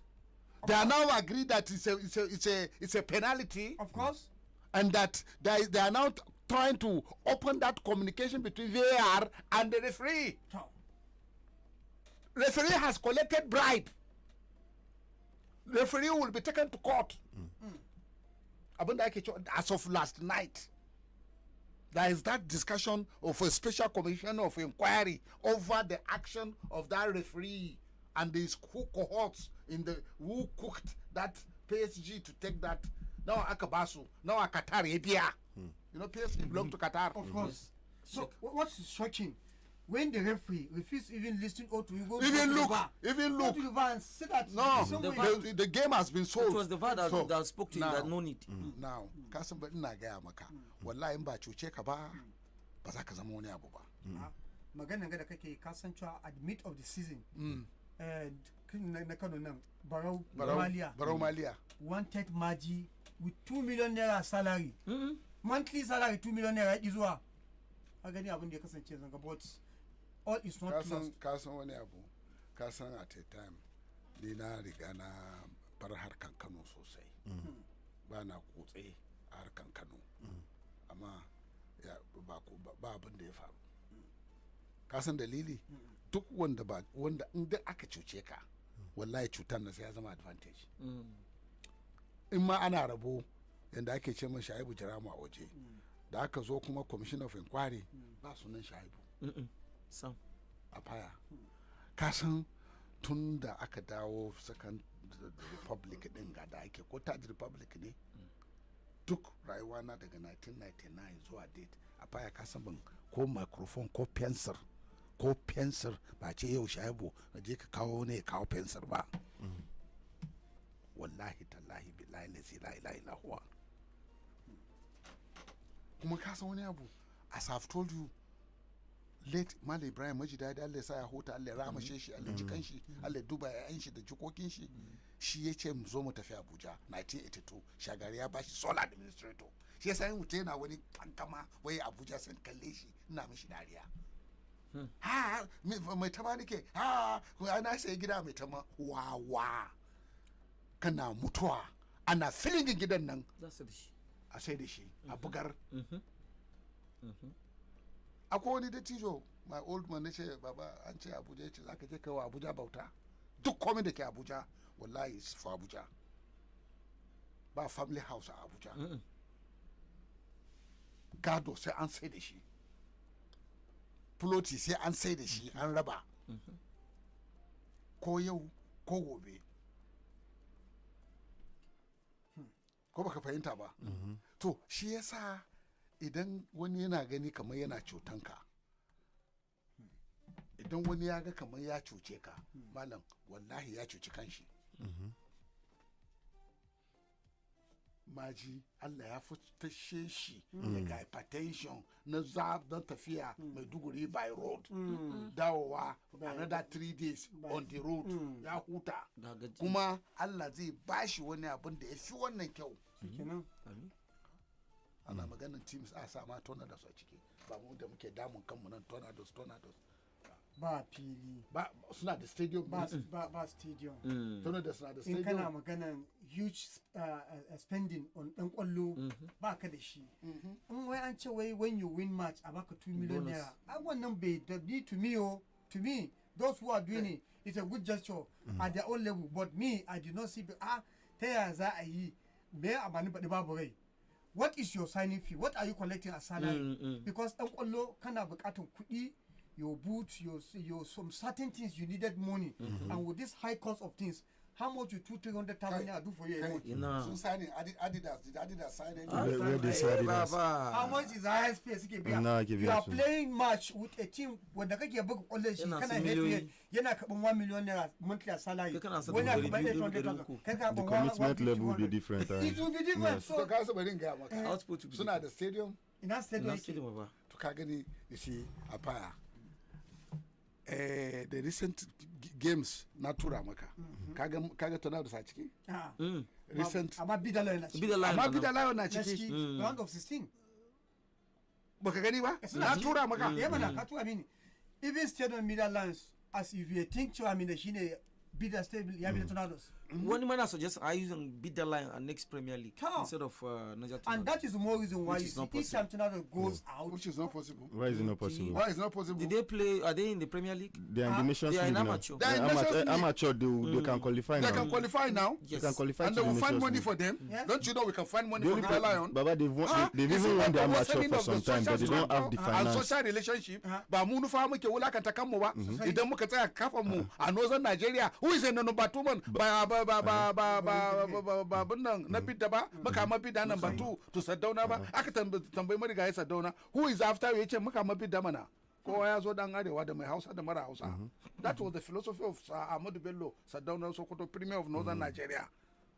They are now agreed that it's a penalty. Of course. And that they are now trying to open that communication between VAR and the referee. Referee has collected bribe. Referee will be taken to court. As of last night, there is that discussion of a special commission of inquiry over the action of that referee and his cohorts who cooked that PSG to take that. Now Akabasu, now Qatar, Abia. You know, PSG belong to Qatar. Of course. So what's shocking? When the referee refused even listen or to go even look, go to the VAR and say that the game has been sold. It was the VAR that spoke to him that no need. Now, kasan ba ina gaya maka, wallahi in ba cuce ka ba, ba za ka zama wani abu ba. Maganan ga da kake kasan cewa at mid of the season, na Kano nan Barau Maliya wanted Maji with 2 million naira salary, monthly salary 2 million naira izuwa. A gani abin da ya kasance zanga but all is not lost. Kasan wani abu, kasan at a time ni na riga na bar harkan Kano sosai. Ba na kutse a harkan Kano. Amma ba abin da ya faru. Ka san dalili? Duk wanda inda aka cuce ka wallahi cutar na sai ya zama advantage. In ma ana rabo yanda ake ce min Shaibu Jiramu a waje da aka zo kuma commission of inquiry ba sunan Shaibu a faya. Ka san tun da aka dawo second republic din ga da ake ko third republic ne duk rayuwa na daga 1999 zuwa date a faya ka san ban ko microphone ko pencil ba ce yau Shaibu na je ka kawo ne kawo pencil ba. Wallahi tallahi billahi la ilaha illa huwa. Kuma ka san wani abu, as I've told you, late Malam Ibrahim Majidadi Allah ya sa ya huta, Allah ya ramashe shi, Allah ya jikan shi, Allah ya duba yayan shi da jikokin shi. Shi ya ce mu zo mu tafi Abuja 1982. Shagari ya bashi sole administrator. Shi yasa yin mutum yana wani kankama wai Abuja sun kalle shi ina mishi dariya. Ha mai tama nake ana sai gida mai tama wawa kana mutuwa ana filin gidan nan a sai da shi a bugar. Akwai wani dattijo my old man nace baba an ce Abuja yace zaka je kawo Abuja bauta duk komai da ke Abuja wallahi is for Abuja ba family house a Abuja. Gado sai an sai da shi, ploti sai an sai da shi an raba ko yau ko gobe. Ko baka fahimta ba? To shi yasa idan wani yana gani kamar yana cutanka, idan wani ya ga kamar ya cuce ka, malam wallahi ya cuci kanshi. Maji Allah ya fitashe shi daga hypertension na don tafiya Maiduguri by road, dawowa another 3 days on the road, ya huta. Kuma Allah zai bashi wani abin da ya fi wannan kyau. Ana maganin teams a sama tornadoes a ciki, ba mu da muke damun kanmu nan tornadoes ba fili ba suna da stadium ba stadium. Tornadoes suna da stadium. In kana maganan huge spending on dan kwallo ba ka da shi. In wai an ce wai when you win match a baka 2 million naira, I wannan bai be to me those who are doing it, it's a good gesture at their own level, but me I did not see ta yaya za a yi me amani babu rai. What is your signing fee? What are you collecting as salary? Because dan kwallo kana bukatun kuɗi, your boots, your some certain things you needed money, and with this high cost of things, how much you 200,000-300,000 I do for you a month? So signing Adidas, did Adidas sign anything? How much is the highest space? You are playing match with a team when the guy book all this, kana head yana 1 million naira monthly salary. When I buy 800,000, the commitment level will be different. It will be different. So the guys are wearing output to be. So now the stadium. In that stadium, to Kagani, you see a fire. The recent games na tura maka kaga tornadoes a ciki recent amma bidalayo na ciki round of 16 baka gani ba na tura maka mana ka tura mini even stadium Midlands as if you think cewa mina shine bidder stable ya bidder tornadoes. One man suggests I using bidder line and next Premier League instead of Niger. And that is the more reason why each time tornado goes out, which is not possible. Why is it not possible? Why is it not possible? Did they play? Are they in the Premier League? They are in the Nations League now. Amateur. They are amateur. They can qualify now. They can qualify now. Yes. They can qualify. And they will find money for them. Yes. Don't you know we can find money for the Lion? Baba, they've even won the amateur for some time, but they don't have the finance. And social relationship. Ba mu nufa muke wulakanta kanmu ba. Idan muka tsaya kafa mu a Northern Nigeria, who is in the number 2 man? Babun nan na bidda ba maka ma bidda nan ba to Sardauna ba aka tambayi marigayi Sardauna who is after you yace maka ma bidda mana kowa ya zo dan arewa da mai Hausa da mara Hausa. That was the philosophy of Ahmadu Bello Sardauna Sokoto, Premier of Northern Nigeria,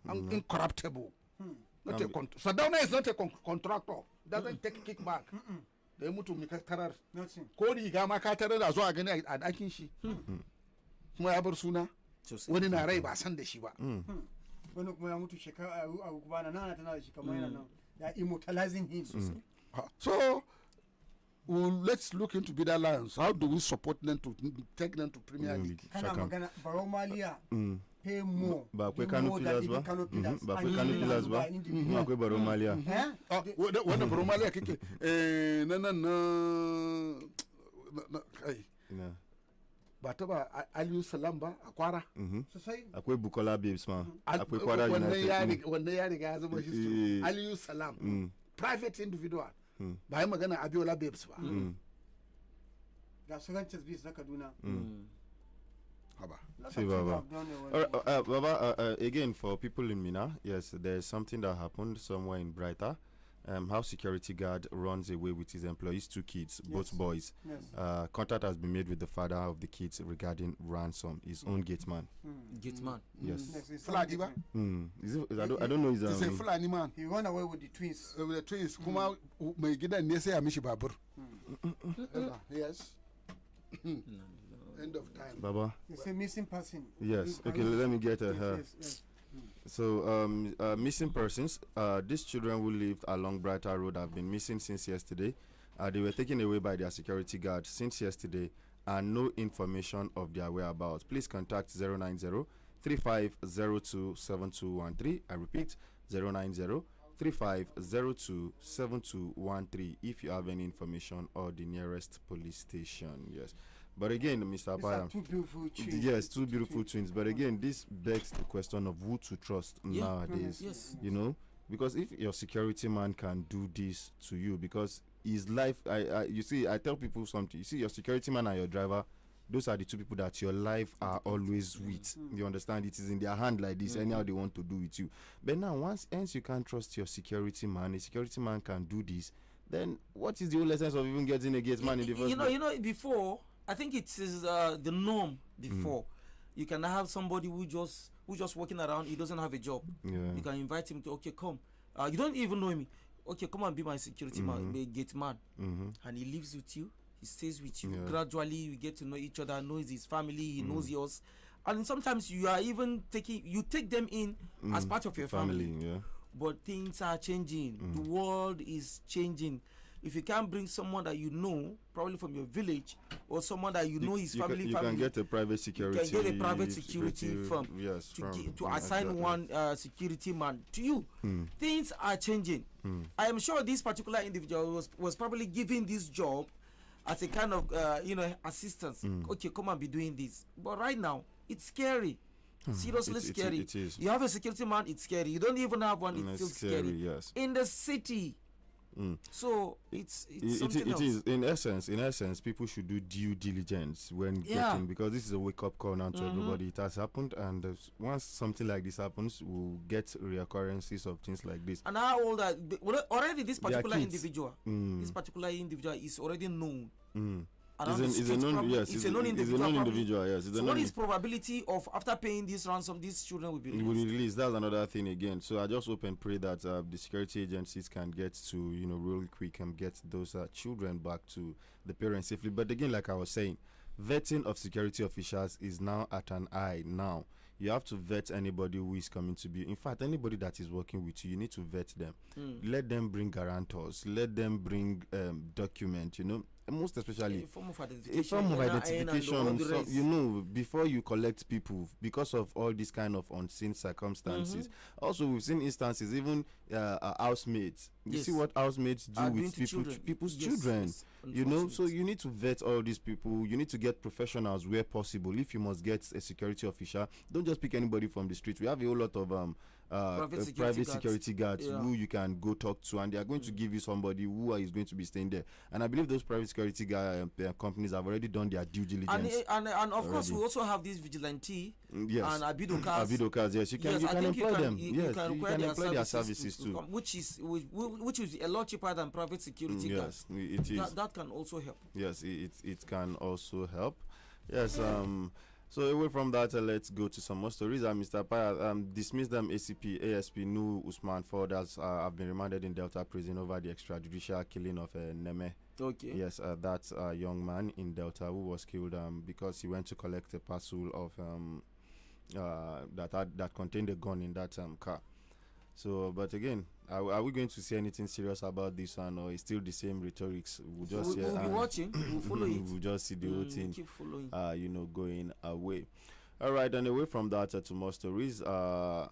incorruptible. Not a Sardauna is not a contractor, doesn't take kickback. Da ya mutu mika tarar ko riga ma ka tarar da zo a gani a dakin shi kuma ya bar suna wani na rai ba san da shi ba. Wani kuma ya mutu shekara a kubana nana tana da shi kamar yana nan ya immortalizing him. So let's look into bidder lions. How do we support them to take them to Premier League? Kana magana Baromaliya pay more. Ba akwai do Kano more than pillars even ba? Kano pillars. Ba And akwai Kano even pillars by ba? an individual. Akwai Baromalia. Wanda Baromalia kake na kai. Ba ta ba Aliyu Salam ba a Kwara. Sosai. Akwai Bukola Babes ma. Akwai Kwara United. Wannan ya riga ya zama history. Aliyu Salam. Private individual. Ba yi magana Abiola Babes ba. Ga surancis bis na Kaduna. See, Baba. Baba, again, for people in Mina, yes, there's something that happened somewhere in Brighter. House security guard runs away with his employees, 2 kids, both boys. Yes. Contact has been made with the father of the kids regarding ransom, his own gate man. Gate man? Yes. Fulani I don't know his He's a Fulani man. He ran away with the twins. With the twins. Kuma mai gidan ne sai ya mishi babur. Yes. End of time. Baba. It's a missing person. Yes. Okay, let me get her. Yes. So, missing persons. These children who lived along Brighter Road have been missing since yesterday. They were taken away by their security guard since yesterday, and no information of their whereabouts. Please contact 090-3502-7213. I repeat, 090-3502-7213 if you have any information, or the nearest police station. Yes. But again, Mr. Paya, two beautiful twins. Yes, two beautiful twins. But again, this begs the question of who to trust nowadays. Yes. You know, because if your security man can do this to you, because his life, you see, I tell people something. You see, your security man and your driver, those are the two people that your life are always with. You understand? It is in their hand like this, anyhow they want to do with you. But now, once you can't trust your security man, a security man can do this, then what is the whole essence of even getting a gate man in the first place? You know, before, I think it is the norm before. You can have somebody who just walking around, he doesn't have a job. Yeah. You can invite him to, okay, come. You don't even know him. Okay, come and be my security man, be gate man. And he lives with you. He stays with you. Gradually, you get to know each other, knows his family, he knows yours. And sometimes you are even take them in as part of your family. Yeah. But things are changing. The world is changing. If you can't bring someone that you know, probably from your village, or someone that you know his family, you can get a private security. You can get a private security firm to assign one security man to you. Things are changing. I am sure this particular individual was probably given this job as a kind of assistance. Okay, come and be doing this. But right now, it's scary. Seriously scary. It is. You have a security man, it's scary. You don't even have one, it feels scary. Yes. In the city. So it's something else. It is in essence people should do due diligence when getting, because this is a wake-up call now to everybody. It has happened, and once something like this happens, we'll get reoccurrences of things like this. And how old are already this particular individual is already known. It's a known individual. Yes. So what is probability of after paying this ransom, these children will be released? Will be released. That's another thing again. So I just hope and pray that the security agencies can get to real quick and get those children back to the parents safely. But again, like I was saying, vetting of security officials is now at an eye now. You have to vet anybody who is coming to be. In fact, anybody that is working with you, you need to vet them. Let them bring guarantors. Let them bring documents. Most especially a form of identification. So, before you collect people, because of all these kind of unseen circumstances. Also, we've seen instances, even housemates. You see what housemates do with people's children. So you need to vet all these people. You need to get professionals where possible. If you must get a security official, don't just pick anybody from the street. We have a whole lot of private security guards who you can go talk to, and they are going to give you somebody who is going to be staying there. And I believe those private security companies have already done their due diligence. And of course, we also have this vigilante and Abidokas. Yes, you can employ them. Yes, you can employ their services too, which is a lot cheaper than private security guards. It is. That can also help. Yes, it can also help. Yes. So away from that, let's go to some more stories. Mr. Paya, dismissed them ASP Nu Usman for others have been remanded in Delta Prison over the extrajudicial killing of Neme. Okay. Yes, that young man in Delta who was killed because he went to collect a parcel of that contained a gun in that car. So, but again, are we going to see anything serious about this one, or is still the same rhetorics? We'll just we'll be watching. We'll follow it. We'll just see the whole thing, keep following. going away. All right, and away from that, to more stories on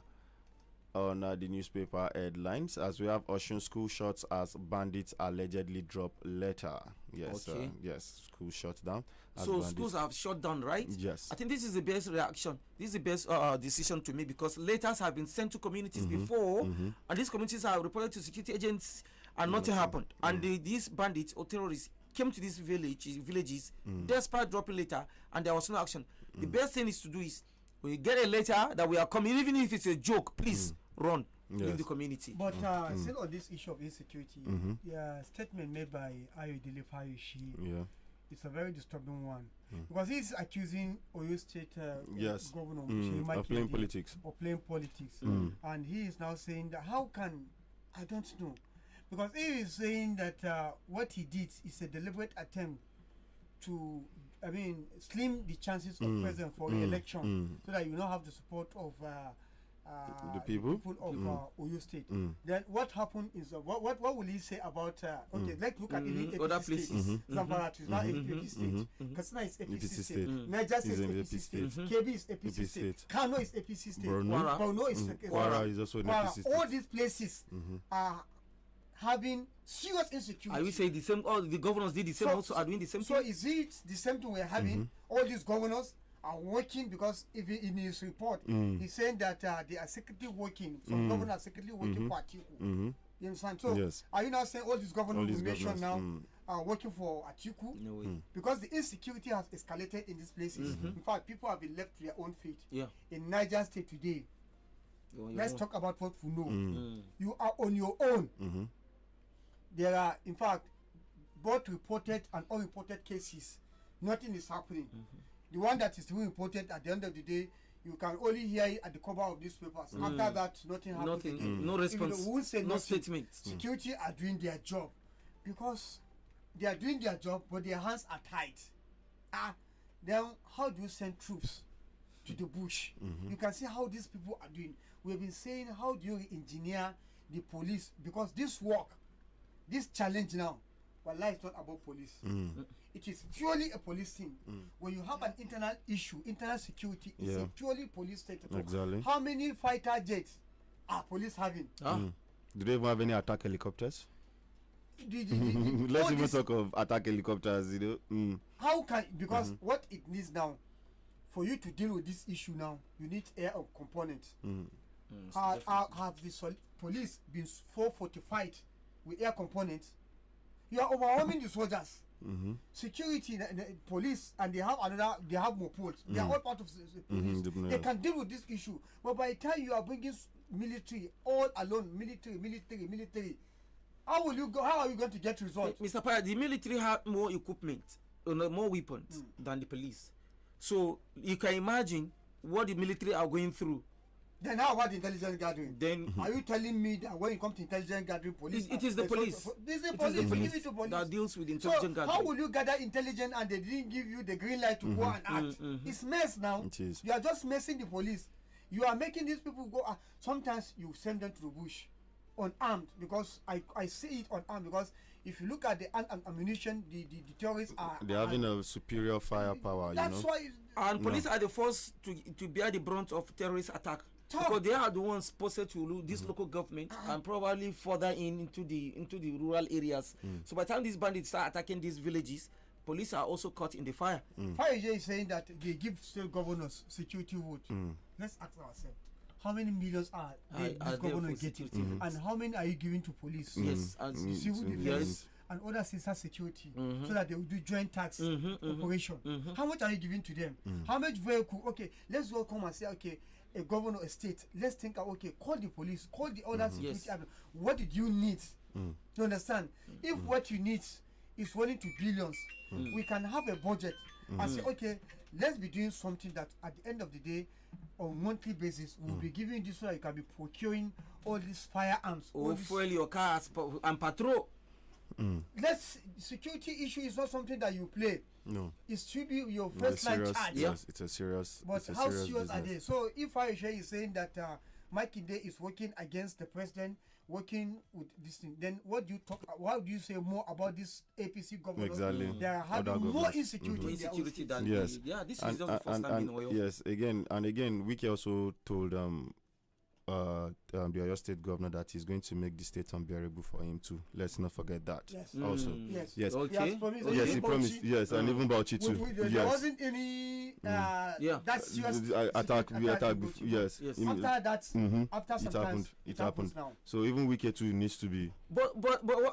the newspaper headlines, as we have Ocean school shuts as bandits allegedly drop letter. Yes, Okay. yes, school shut down. So schools have shut down, right? Yes. I think this is the best reaction. This is the best decision to make, because letters have been sent to communities before, and these communities are reported to security agents, and nothing happened. And these bandits or terrorists came to these villages, despite dropping letter, and there was no action. The best thing is to do is, when you get a letter that we are coming, even if it's a joke, please run. Leave the community. But still on this issue of insecurity, the statement made by Ayodele Fayoshi, it's a very disturbing one, because he's accusing Oyo State Governor of playing politics. And he is now saying that how can, I don't know, because he is saying that what he did is a deliberate attempt to, I mean, slim the chances of president for election, so that you don't have the support of the people of Oyo State. Then what happened is what will he say about okay, let's look at the other places. Zamfara is not APC state, Katsina is APC state, Niger State is APC state, KB is APC state, Kano is APC state, Borno is Kwara is also an APC state. All these places are having serious insecurity. I will say the same. All the governors did the same. Also are doing the same so thing. is it the same thing we're having? All these governors are working, because even in his report he's saying that they are secretly working, some governors are secretly working for Atiku. You understand? So are you now saying all these governors we mentioned now are working for Atiku? No way. Because the insecurity has escalated in these places. In fact, people have been left to their own fate. In Niger State today, let's talk about what we know. You are on your own. There are, in fact, both reported and unreported cases. Nothing is happening. The one that is reported, at the end of the day, you can only hear it at the cover of newspapers. After that, nothing happens. No response. We won't say no statement. Security are doing their job, because they are doing their job, but their hands are tied. Then how do you send troops to the bush? You can see how these people are doing. We have been saying, how do you engineer the police? Because this work, this challenge now, wallahi, it's not about police. It is purely a police thing. When you have an internal issue, internal security is a purely police state. Exactly. How many fighter jets are police having? Do they even have any attack helicopters? Let's even talk of attack helicopters, you know. How can, because what it needs now, for you to deal with this issue now, you need air components. Have the police been so fortified with air components? You are overwhelming the soldiers. Security, the police, and they have more poles. They are all part of the police. They can deal with this issue. But by the time you are bringing military all alone, military, how are you going to get results? Mr. Paya, the military have more equipment, more weapons than the police. So you can imagine what the military are going through. Then how about the intelligence gathering? Then are you telling me that when it comes to intelligence gathering, police? It is the police. This is the police that deals with intelligence gathering. How will you gather intelligence and they didn't give you the green light to go and act? It's mess now. It is. You are just messing the police. You are making these people go. Sometimes you send them to the bush unarmed, because I see it unarmed, because if you look at the ammunition, the terrorists are. They're having a superior firepower. That's why. And police are the first to bear the brunt of terrorist attack. Because they are the ones posted to this local government and probably further into the rural areas. So by the time these bandits start attacking these villages, police are also caught in the fire. Fire is saying that they give state governors security vote. Let's ask ourselves, how many millions are these governors getting, and how many are you giving to police? Yes, civil defense and other civil security, so that they will do joint tax operation. How much are you giving to them? How much vehicle? Okay, let's go come and say, okay, a governor, a state, let's think, okay, call the police, call the other security. What did you need? You understand? If what you need is running to billions, we can have a budget and say, okay, let's be doing something that at the end of the day, on a monthly basis, we'll be giving this so that you can be procuring all these firearms. Or fuel your cars and patrol. Security issue is not something that you play. No. It should be your first line charge. Yes, it's a serious. But how serious are they? So if Aisha is saying that Makinde is working against the president, working with this thing, then what do you talk? What do you say more about this APC government? Exactly. They are having more insecurity. Insecurity than yes. this is just the first time in Oyo. Yes, again, Wike also told the Oyo State governor that he's going to make the state unbearable for him too. Let's not forget that. Yes. Also. Yes. Okay. Yes, he promised. Yes, and even Bauchi too. There wasn't any that serious attack. Yes. After that, after some it happened. Now. So even Wike too needs to be. But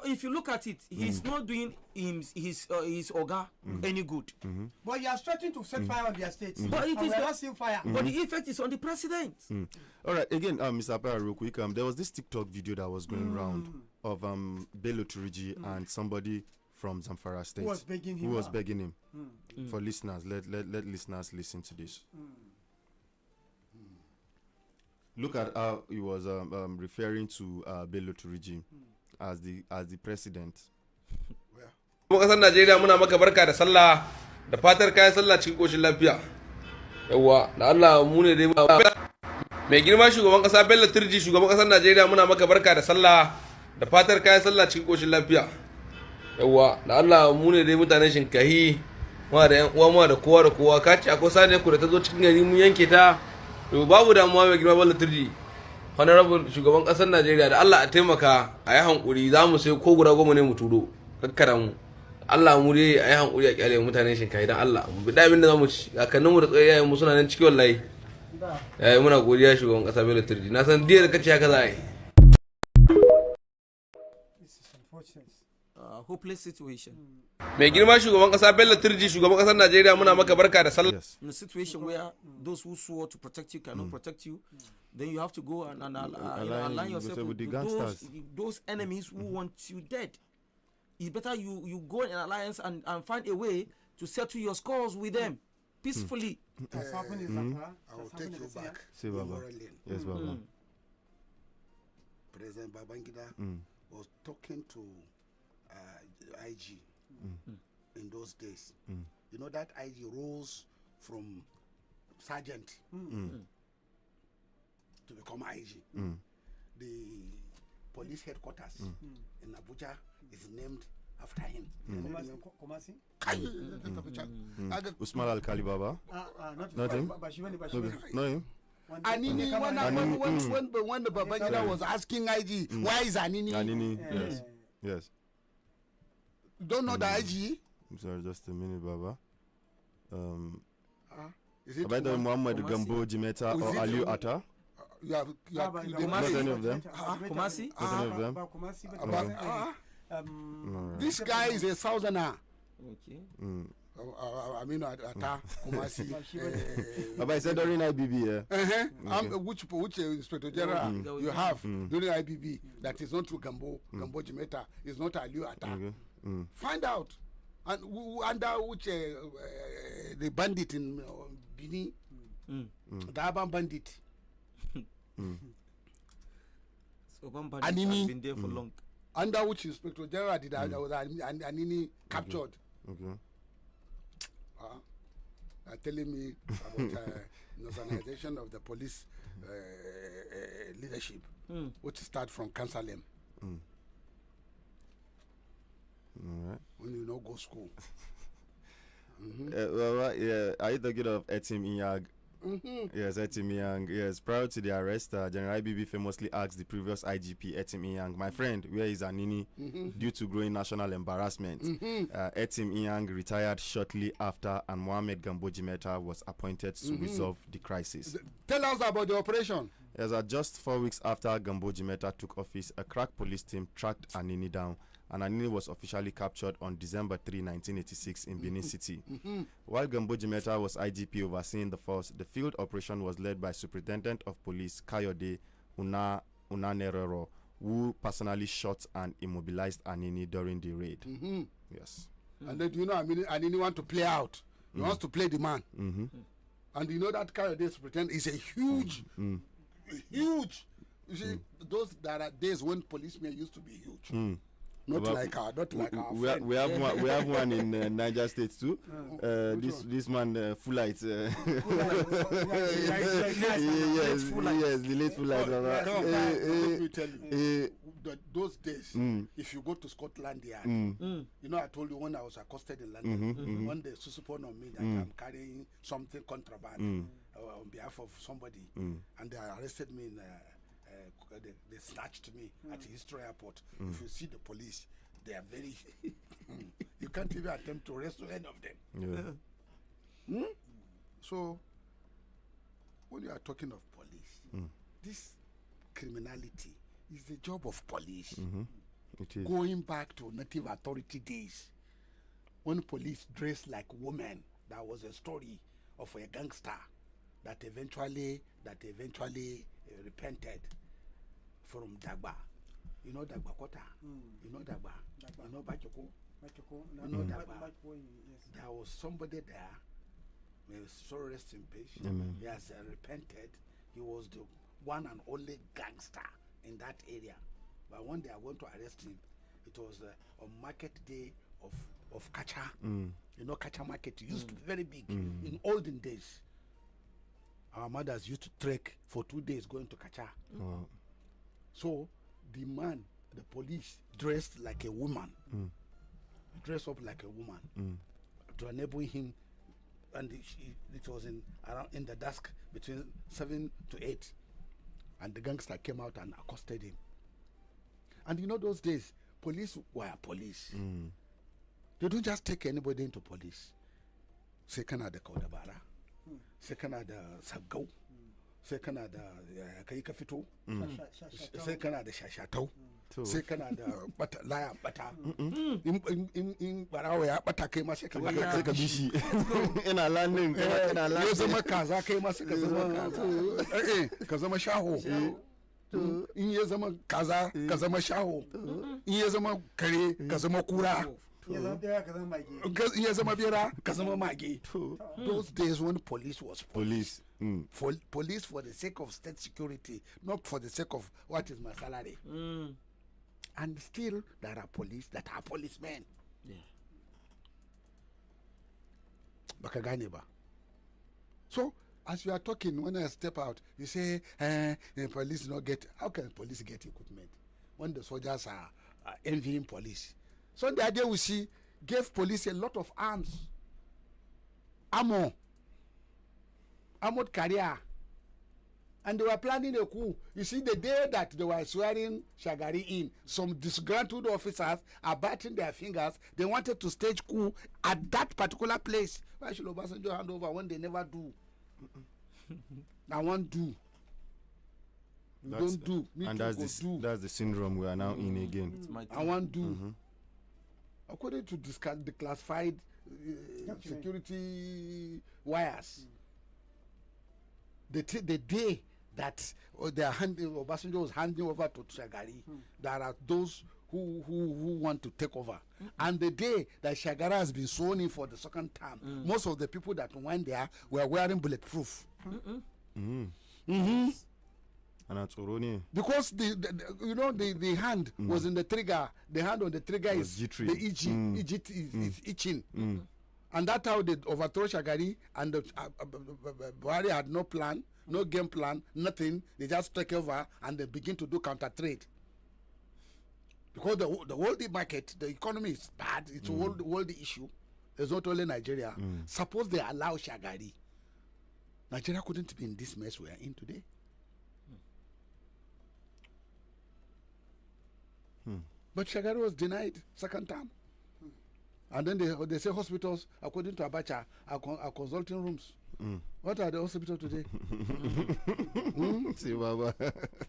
if you look at it, he's not doing his Oga any good. But you are starting to set fire on their states. But it is not seeing fire. But the effect is on the president. All right. Again, Mr. Apara, real quick. There was this TikTok video that was going around of Bello Turiji and somebody from Zamfara State who was begging him. For listeners. Let listeners listen to this. Look at how he was referring to Bello Turiji as the president. Kasar Najeriya muna maka barka da sallah da fatar kayan sallah cikin koshin lafiya. Yawwa da Allah mu ne dai mai girma shugaban kasa Bello Turji shugaban kasar Najeriya muna maka barka da sallah da fatar kayan sallah cikin koshin lafiya. Yawwa da Allah mu ne dai mutanen Shinkahi mu da yan uwa mu da kowa ka ci akwai sane ku da ta zo cikin gari mun yanke ta to babu damuwa mai girma Bello Turji honorable shugaban kasar Najeriya da Allah a taimaka a yi hankuri za mu sai ko guda 10 ne mu turo kakkara mu Allah mu dai a yi hankuri a kyale mutanen Shinkahi dan Allah mu bi abin da za mu ci kakanninmu da tsayayen mu suna nan cikin wallahi muna godiya shugaban kasa Bello Turji na san diyar kace haka za a yi hopeless situation. Mai girma shugaban kasa Bello Turji shugaban kasar Najeriya muna maka barka da sallah. In a situation where those who swore to protect you cannot protect you, then you have to go and align yourself with those enemies who want you dead. It's better you go in an alliance and find a way to settle your scores with them peacefully. I will take you back. Say, Baba. Yes, Baba. President Babangida was talking to IG in those days. You know that IG rose from sergeant to become IG. The police headquarters in Abuja is named after him. Usman Al-Khali Baba? Not him. Not him. Anini, when the Babangida was asking IG, why is Anini? Anini, yes. Don't know the IG? I'm sorry, just a minute, Baba. Is it about the Muhammad Gambo Jimeta or Aliu Atta? Not any of them. Kumasi? Not any of them. This guy is a southerner. Okay. I mean, Atta, Kumasi. Baba, I said during IBB, which Inspector General you have during IBB that is not to Gambo Jimeta, is not Aliu Atta. Find out. And under which the bandit in Bini, the urban bandit. So urban bandit has been there for long. Under which Inspector General did that was Anini captured. Are telling me about nationalization of the police leadership, which start from Kansalem. Right. When you know go school. Are you talking of Etim Inyag? Yes, Etim Inyang. Yes, prior to the arrest, General IBB famously asked the previous IGP, Etim Inyang, my friend, where is Anini? Due to growing national embarrassment. Etim Inyang retired shortly after, and Mohamed Gambo Jimeta was appointed to resolve the crisis. Tell us about the operation. Yes, just 4 weeks after Gambo Jimeta took office, a crack police team tracked Anini down, and Anini was officially captured on December 3, 1986 in Benin City. While Gambo Jimeta was IGP overseeing the force, the field operation was led by Superintendent of Police Kayode Unanerero, who personally shot and immobilized Anini during the raid. Yes. And then you know Anini want to play out. He wants to play the man. And you know that Kayode Superintendent is a huge, huge. You see, those there are days when policemen used to be huge. Not like our we friend. We have one in Niger State too. This man Fulite. Yes, the late Fulite. Let me tell you, those days, if you go to Scotland Yard, you know, I told you when I was accosted in London, one day suspicion on me that I'm carrying something contraband on behalf of somebody, and they arrested me in. They snatched me at Heathrow Airport. If you see the police, they are very. You can't even attempt to rescue any of them. Yeah. So, when you are talking of police, this criminality is the job of police. It is. Going back to Native Authority days, when police dressed like women, that was a story of a gangster that eventually repented from Dagba. You know Dagba Kota? You know Dagba? You know Bachoko? You know Dagba? There was somebody there, may his soul rest in peace. He has repented. He was the one and only gangster in that area. But when they are going to arrest him, it was on market day of Kacha. You know Kacha market used to be very big in olden days. Our mothers used to trek for 2 days going to Kacha. So the man, the police, dressed like a woman, dressed up like a woman to enable him, and it was in the dusk between 7 to 8, and the gangster came out and accosted him. And you know those days, police were police. They don't just take anybody into police. Second at the Kodabara. Second at the Sagau, second at the Kaikafito, second at the Shashatau, second at the Lion Bata. In Barawa, Bata came a second in a landing. Yazama Kaza came a second Kazama Shaho. In Yazama Kaza, Kazama Shaho. In Yazama Kari, Kazama Kura. Those days when police was police. For police for the sake of state security, not for the sake of what is my salary. And still there are police that are policemen. Bakaganiba. So as you are talking, when I step out, you say the police not get. How can police get equipment when the soldiers are envying police? So the idea we see gave police a lot of arms, armored career, and they were planning a coup. You see, the day that they were swearing Shagari in, some disgruntled officers are biting their fingers. They wanted to stage coup at that particular place. Why should Obasanjo hand over when they never do? I won't do. Don't do. Me and that's the syndrome we are now in again. I won't do. According to the classified security wires, the day that they are Obasanjo was handing over to Shagari, there are those who want to take over. And the day that Shagari has been sworn in for the second term, most of the people that went there were wearing bulletproof. And that's Oroni. Because the hand was in the trigger. The hand on the trigger is jittery. The itching. Is itching. And that's how they overthrow Shagari. And Buhari had no plan, no game plan, nothing. They just take over and they begin to do counter trade. Because the world market, the economy is bad. It's a world issue. It's not only Nigeria. Suppose they allow Shagari, Nigeria couldn't be in this mess we are in today. But Shagari was denied second term. And then they say hospitals, according to Abacha, are consulting rooms. What are the hospitals today? See, Baba.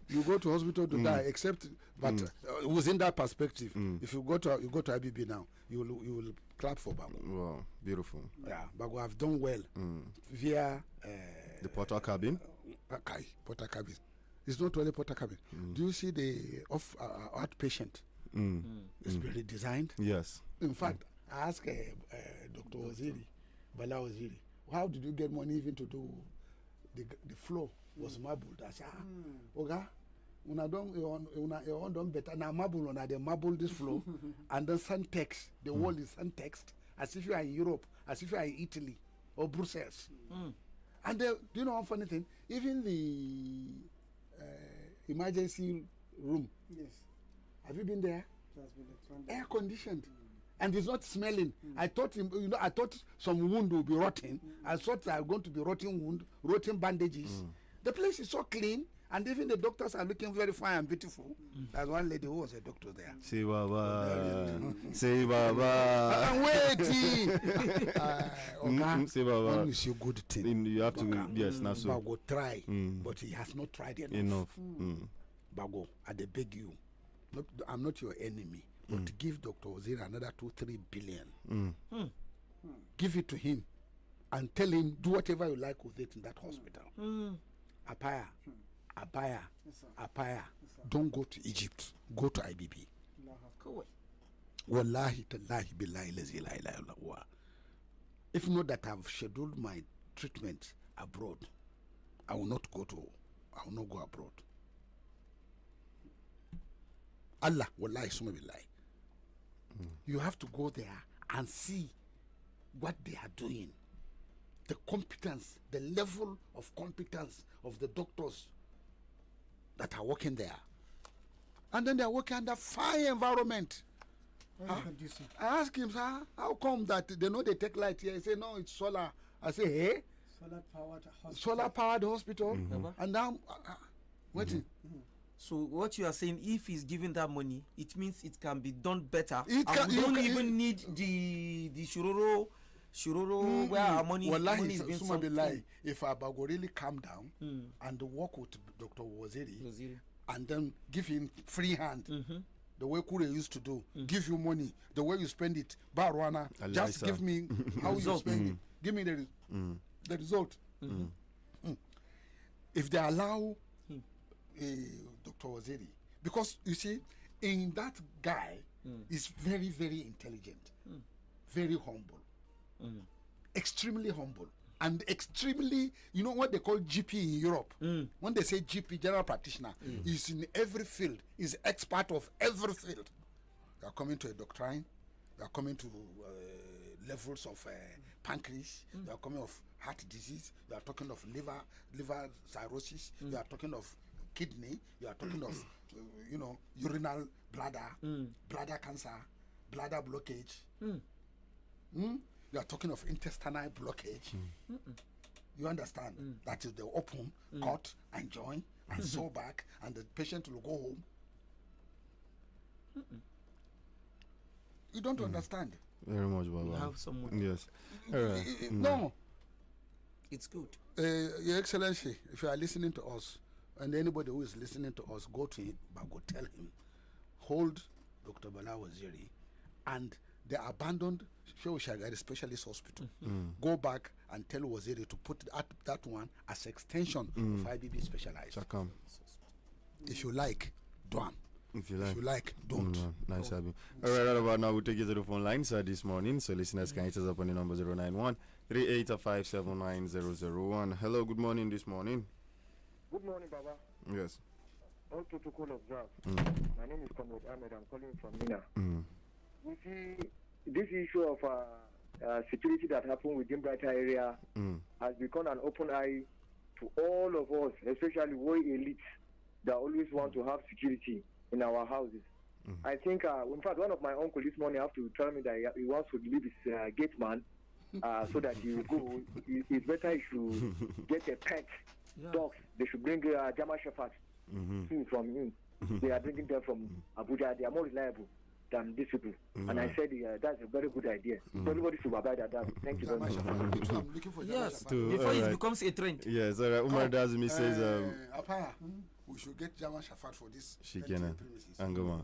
You go to hospital to die, except, but within that perspective, if you go to IBB now, you will clap for Bago. Wow, beautiful. Yeah, Bago have done well via the portal cabin. Portal cabin. It's not only portal cabin. Do you see the outpatient? It's been redesigned. Yes. In fact, I asked Dr. Waziri, Bala Waziri, how did you get money even to do the floor was marbled? I said, Oga, Una don't better now marble on the marble this floor and then sun text. The wall is sun text as if you are in Europe, as if you are in Italy or Brussels. And do you know one funny thing? Even the emergency room. Yes. Have you been there? It has been expanded. Air conditioned. And it's not smelling. I thought, I thought some wound will be rotting. I thought there are going to be rotting bandages. The place is so clean, and even the doctors are looking very fine and beautiful. There's one lady who was a doctor there. Say Baba. Say Baba. I'm waiting. Say Baba. One is a good thing. You have to, yes, now so. Bago try, but he has not tried enough. Bago, I beg you. I'm not your enemy. But give Dr. Oziri another 2-3 billion. Give it to him and tell him do whatever you like with it in that hospital. Apaya. Don't go to Egypt. Go to IBB. Wallahi tallahi billahi lazi la ilaha illa huwa. If not that I've scheduled my treatment abroad, I will not go abroad. Allah, wallahi summa billahi. You have to go there and see what they are doing. The competence, the level of competence of the doctors that are working there. And then they are working under fine environment. I ask him, sir, how come that they know they take light here? He say, no, it's solar. I say, hey? Solar powered hospital. And now, waiting. So what you are saying, if he's giving that money, it means it can be done better. We don't even need the shuroro where our money is being sunk. If Abago really calm down and work with Dr. Oziri and then give him free hand, the way Kure used to do, give you money, the way you spend it, Barwana, just give me how you spend it, give me the result. If they allow Dr. Oziri, because you see, in that guy is very, very intelligent, very humble, extremely humble, and extremely, you know what they call GP in Europe. When they say GP, general practitioner, is in every field, is expert of every field. They are coming to a doctrine, they are coming to levels of pancreas, they are coming of heart disease, they are talking of liver cirrhosis, they are talking of kidney, you are talking of urinary bladder cancer, bladder blockage. You are talking of intestinal blockage. You understand? That is the open, cut, and join, and sew back, and the patient will go home. You don't understand. Very much, Baba. You have someone. Yes. All right. No. It's good. Your Excellency, if you are listening to us, and anybody who is listening to us, go to him, but go tell him, hold Dr. Bala Waziri and the abandoned Shehu Shagari Specialist Hospital. Go back and tell Waziri to put that one as extension of IBB Specialized. Chakam. If you like, do one. If you like, don't. Nice having you. All right about now, we'll take you to the phone lines this morning. So listeners can hit us up on the number 091-38579001. Hello, good morning this morning. Good morning, Baba. Yes. All protocol observed. My name is Comrade Ahmed. I'm calling from Mina. You see, this issue of security that happened within Brighter area has become an open eye to all of us, especially we elites that always want to have security in our houses. I think, in fact, one of my uncle this morning have to tell me that he wants to leave his gate man so that he will go. It's better if you get a pet. Dogs, they should bring German Shepherds from him. They are bringing them from Abuja. They are more reliable than these people. And I said that's a very good idea. So everybody should abide at that. Thank you very much. I'm looking for before it becomes a trend. Yes, all right. Umar Dazmi says we should get German Shepherd for this. Shikena. Angoma.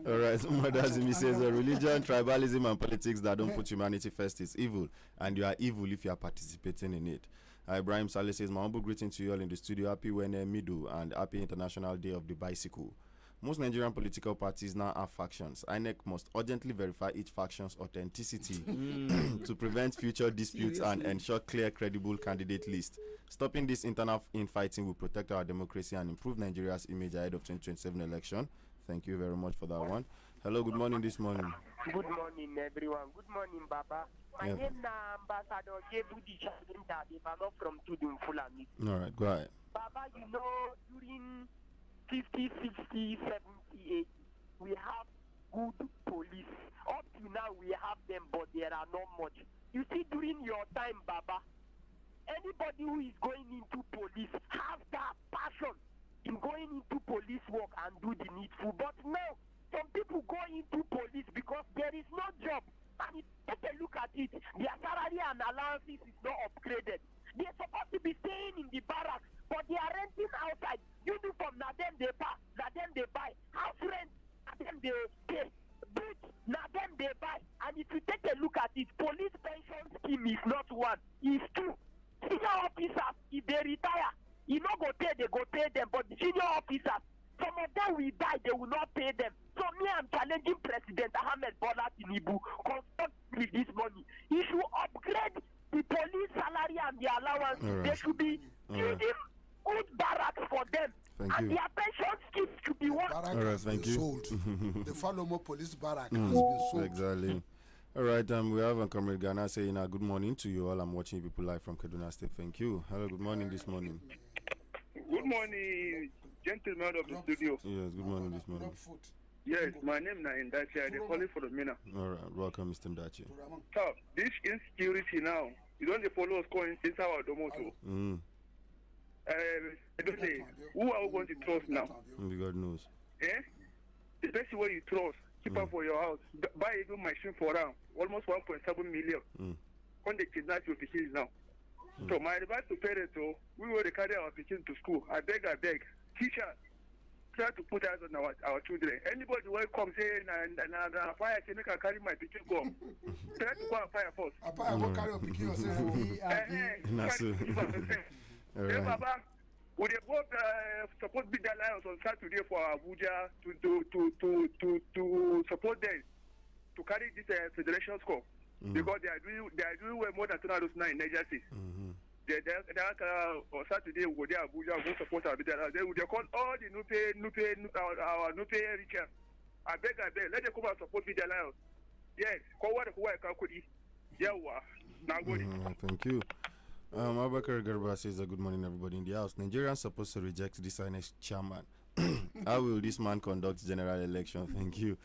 All right. Umar Dazmi says religion, tribalism, and politics that don't put humanity first is evil, and you are evil if you are participating in it. Ibrahim Saleh says, my humble greeting to you all in the studio. Happy Wene Midu and happy International Day of the Bicycle. Most Nigerian political parties now have factions. INEC must urgently verify each faction's authenticity to prevent future disputes and ensure clear, credible candidate list. Stopping this internal infighting will protect our democracy and improve Nigeria's image ahead of 2027 election. Thank you very much for that one. Hello, good morning this morning. Good morning, everyone. Good morning, Baba. My name is Ambassador Jebudi Chabinda, the Baba from Tudun Fulani. All right, go ahead. Baba, you know, during 50, 60, 70, 80, we have good police. Up to now, we have them, but there are not much. You see, during your time, Baba, anybody who is going into police has that passion in going into police work and do the needful. But now, some people go into police because there is no job. And if you take a look at it, their salary and allowances is not upgraded. They're supposed to be staying in the barracks, but they are renting outside. Uniform, now them they pass, now them they buy. House rent, now them they pay. Boots, now them they buy. And if you take a look at it, police pension scheme is not one, it's two. Senior officers, if they retire, you know go pay, they go pay them. But the senior officers, some of them will die, they will not pay them. So me, I'm challenging President Ahmed Bola Tinubu, consult with this money. He should upgrade the police salary and the allowance. Right. They should be building good barracks for them. Thank and you. their pension scheme should be one. Barrack All right, has thank been you. sold. The Falomo police barrack has been sold. Exactly. All right, we have a Comrade Ghana saying good morning to you all. I'm watching people live from Kaduna State. Thank you. Hello, good morning this morning. Good morning, gentlemen of the studio. Yes, good morning this morning. Yes, my name is Ndachi. They're calling for the Mina. All right, welcome, Mr. Mdachi. So, this insecurity now, you don't follow us going inside our domoto. I don't say, who are we going to trust now? Only God knows. Eh? The best way you trust, keep up for your house, buy a new machine for around almost 1.7 million. When they kidnap your pickings now. So, my advice to parents, we will carry our pickings to school. I beg, teachers, try to put eyes on our children. Anybody who comes in and fire can make a carry my picture go. Try to go and fire first. I will carry your picture yourself. Then, Baba, would they both support Big Alliance on Saturday for Abuja to support them to carry this federation score? Because they are doing way more than 200 now in Niger State. They on Saturday we go there Abuja, we go support our Big Alliance. They call all the our Nupe region. I beg, let them come and support Big Alliance. Yes, call what I can. Yeah, now good. Thank you. Abakar Garba says good morning, everybody in the house. Nigerians supposed to reject this next chairman. How will this man conduct general election? Thank you.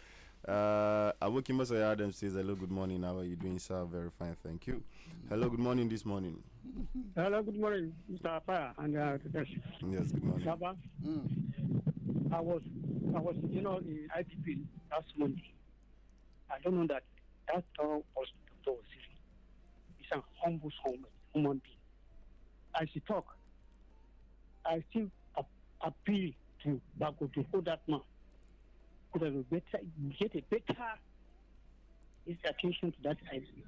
Abokimo Soya Adam says hello, good morning. How are you doing, sir? Very fine, thank you. Hello, good morning this morning. Hello, good morning, Mr. Afaya and yes, good morning. Baba, I was, in IPP last Monday. I don't know that was Dr. Oziri. He's a humble human being. As he talk, I still appeal to Bago to hold that man. So that we get a better attention to that idea.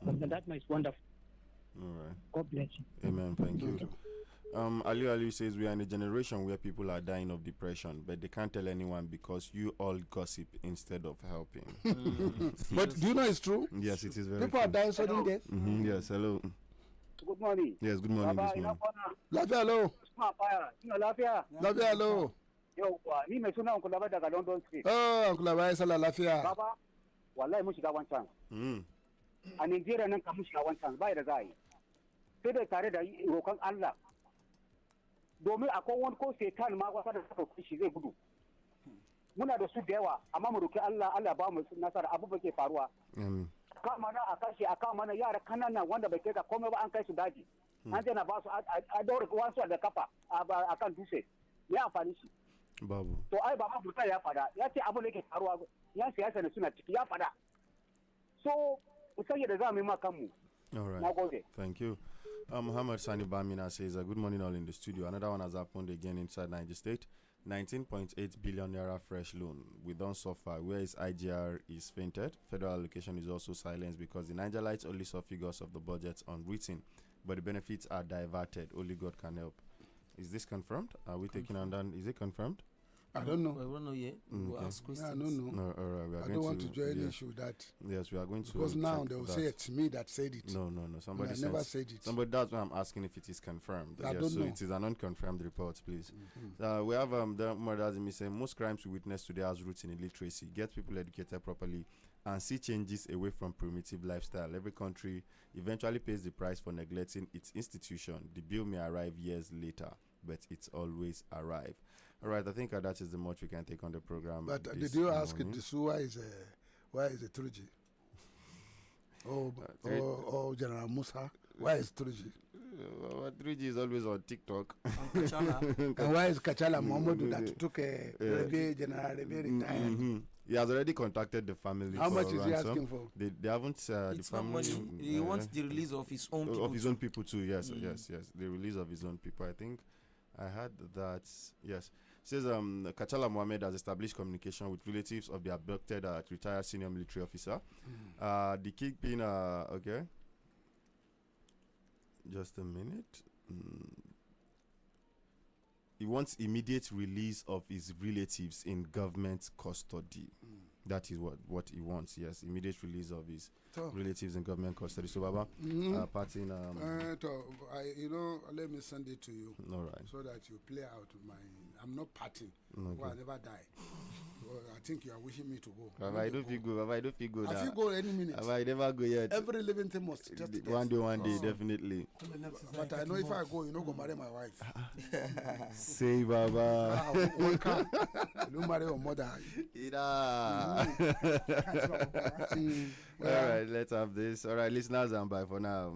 But that man is wonderful. All right. God bless you. Amen. Thank you. Ali says we are in a generation where people are dying of depression, but they can't tell anyone because you all gossip instead of helping. But do you know it's true? Yes, it is very people true. are dying sudden death. Yes, hello. Good morning. Yes, good morning this morning. Lafia, hello. Lafia, hello. Yo, ni mai suna Uncle Labai daga London Street. Oh, Uncle Labai, sallah lafiya. Baba, wallahi mun shiga one chance. A Nigeria nan ka mun shiga one chance, bai da za a yi. Sai da tare da roƙon Allah. Domin akwai wani ko setan ma wasa da suka shi zai gudu. Muna da su da yawa, amma mu roƙi Allah, Allah ba mu nasara, abubuwa ke faruwa. Ka mana a kashe, a kan mana yara kanana wanda bai kai ga komai ba an kai su daji. An je na ba su a daura wasu da kafa a kan dutse. Ya amfani shi. Babu. To ai baba Burta ya fada ya ce abin da yake faruwa yan siyasa ne suna ciki ya fada. So musan yadda za mu yi ma kanmu. All right. Nagode. Thank you. Muhammad Sani Bamina says good morning all in the studio. Another one has happened again inside Niger State. 19.8 billion naira fresh loan. We don't suffer. Where is IGR is fainted. Federal allocation is also silenced because the Niger Lights only saw figures of the budget unwritten, but the benefits are diverted. Only God can help. Is this confirmed? Are we taking on that? Is it confirmed? I don't know. I don't know yet. We'll Okay. ask questions. I don't know. No, all right. We are I going don't want to join yes. issue that. Yes, we are going to. Because now check they will that. say it's me that said it. No. Somebody I said never said it. Somebody. That's why I'm asking if it is confirmed. I Yes, don't so know. it is an unconfirmed report, please. We have the Madazimi saying most crimes we witness today has roots in illiteracy. Get people educated properly and see changes away from primitive lifestyle. Every country eventually pays the price for neglecting its institution. The bill may arrive years later, but it's always arrive. All right, I think that is the much we can take on the program. But this did you ask morning. this why is a Truji? Oh, General Musa, why is Truji? 3G is always on TikTok. And why is Kachala Mohamed that took a General Rebe retired? He has already contacted the family. How much is he ransom. asking for? They haven't. The It's not family. money. He wants the release of his own people. Of his own people too. Yes. The release of his own people. I think I had that. Yes. It says Kachala Mohammed has established communication with relatives of the abducted retired senior military officer. The kingpin. Okay. Just a minute. He wants immediate release of his relatives in government custody. That is what he wants. Yes, immediate release of his relatives in government custody. So, Baba, parting. Let me send it to you. All right. So that you play out my. I'm not parting. Okay. Well, I never die. Well, I think you are wishing me to go. Baba, I don't feel good. Baba, I don't feel good. I feel go any minute. Baba, I never go yet. Every living thing must just one day, definitely. But I know if I go, go marry my wife. Say, Baba. You marry your mother. All right, let's have this. All right, listeners, and bye for now.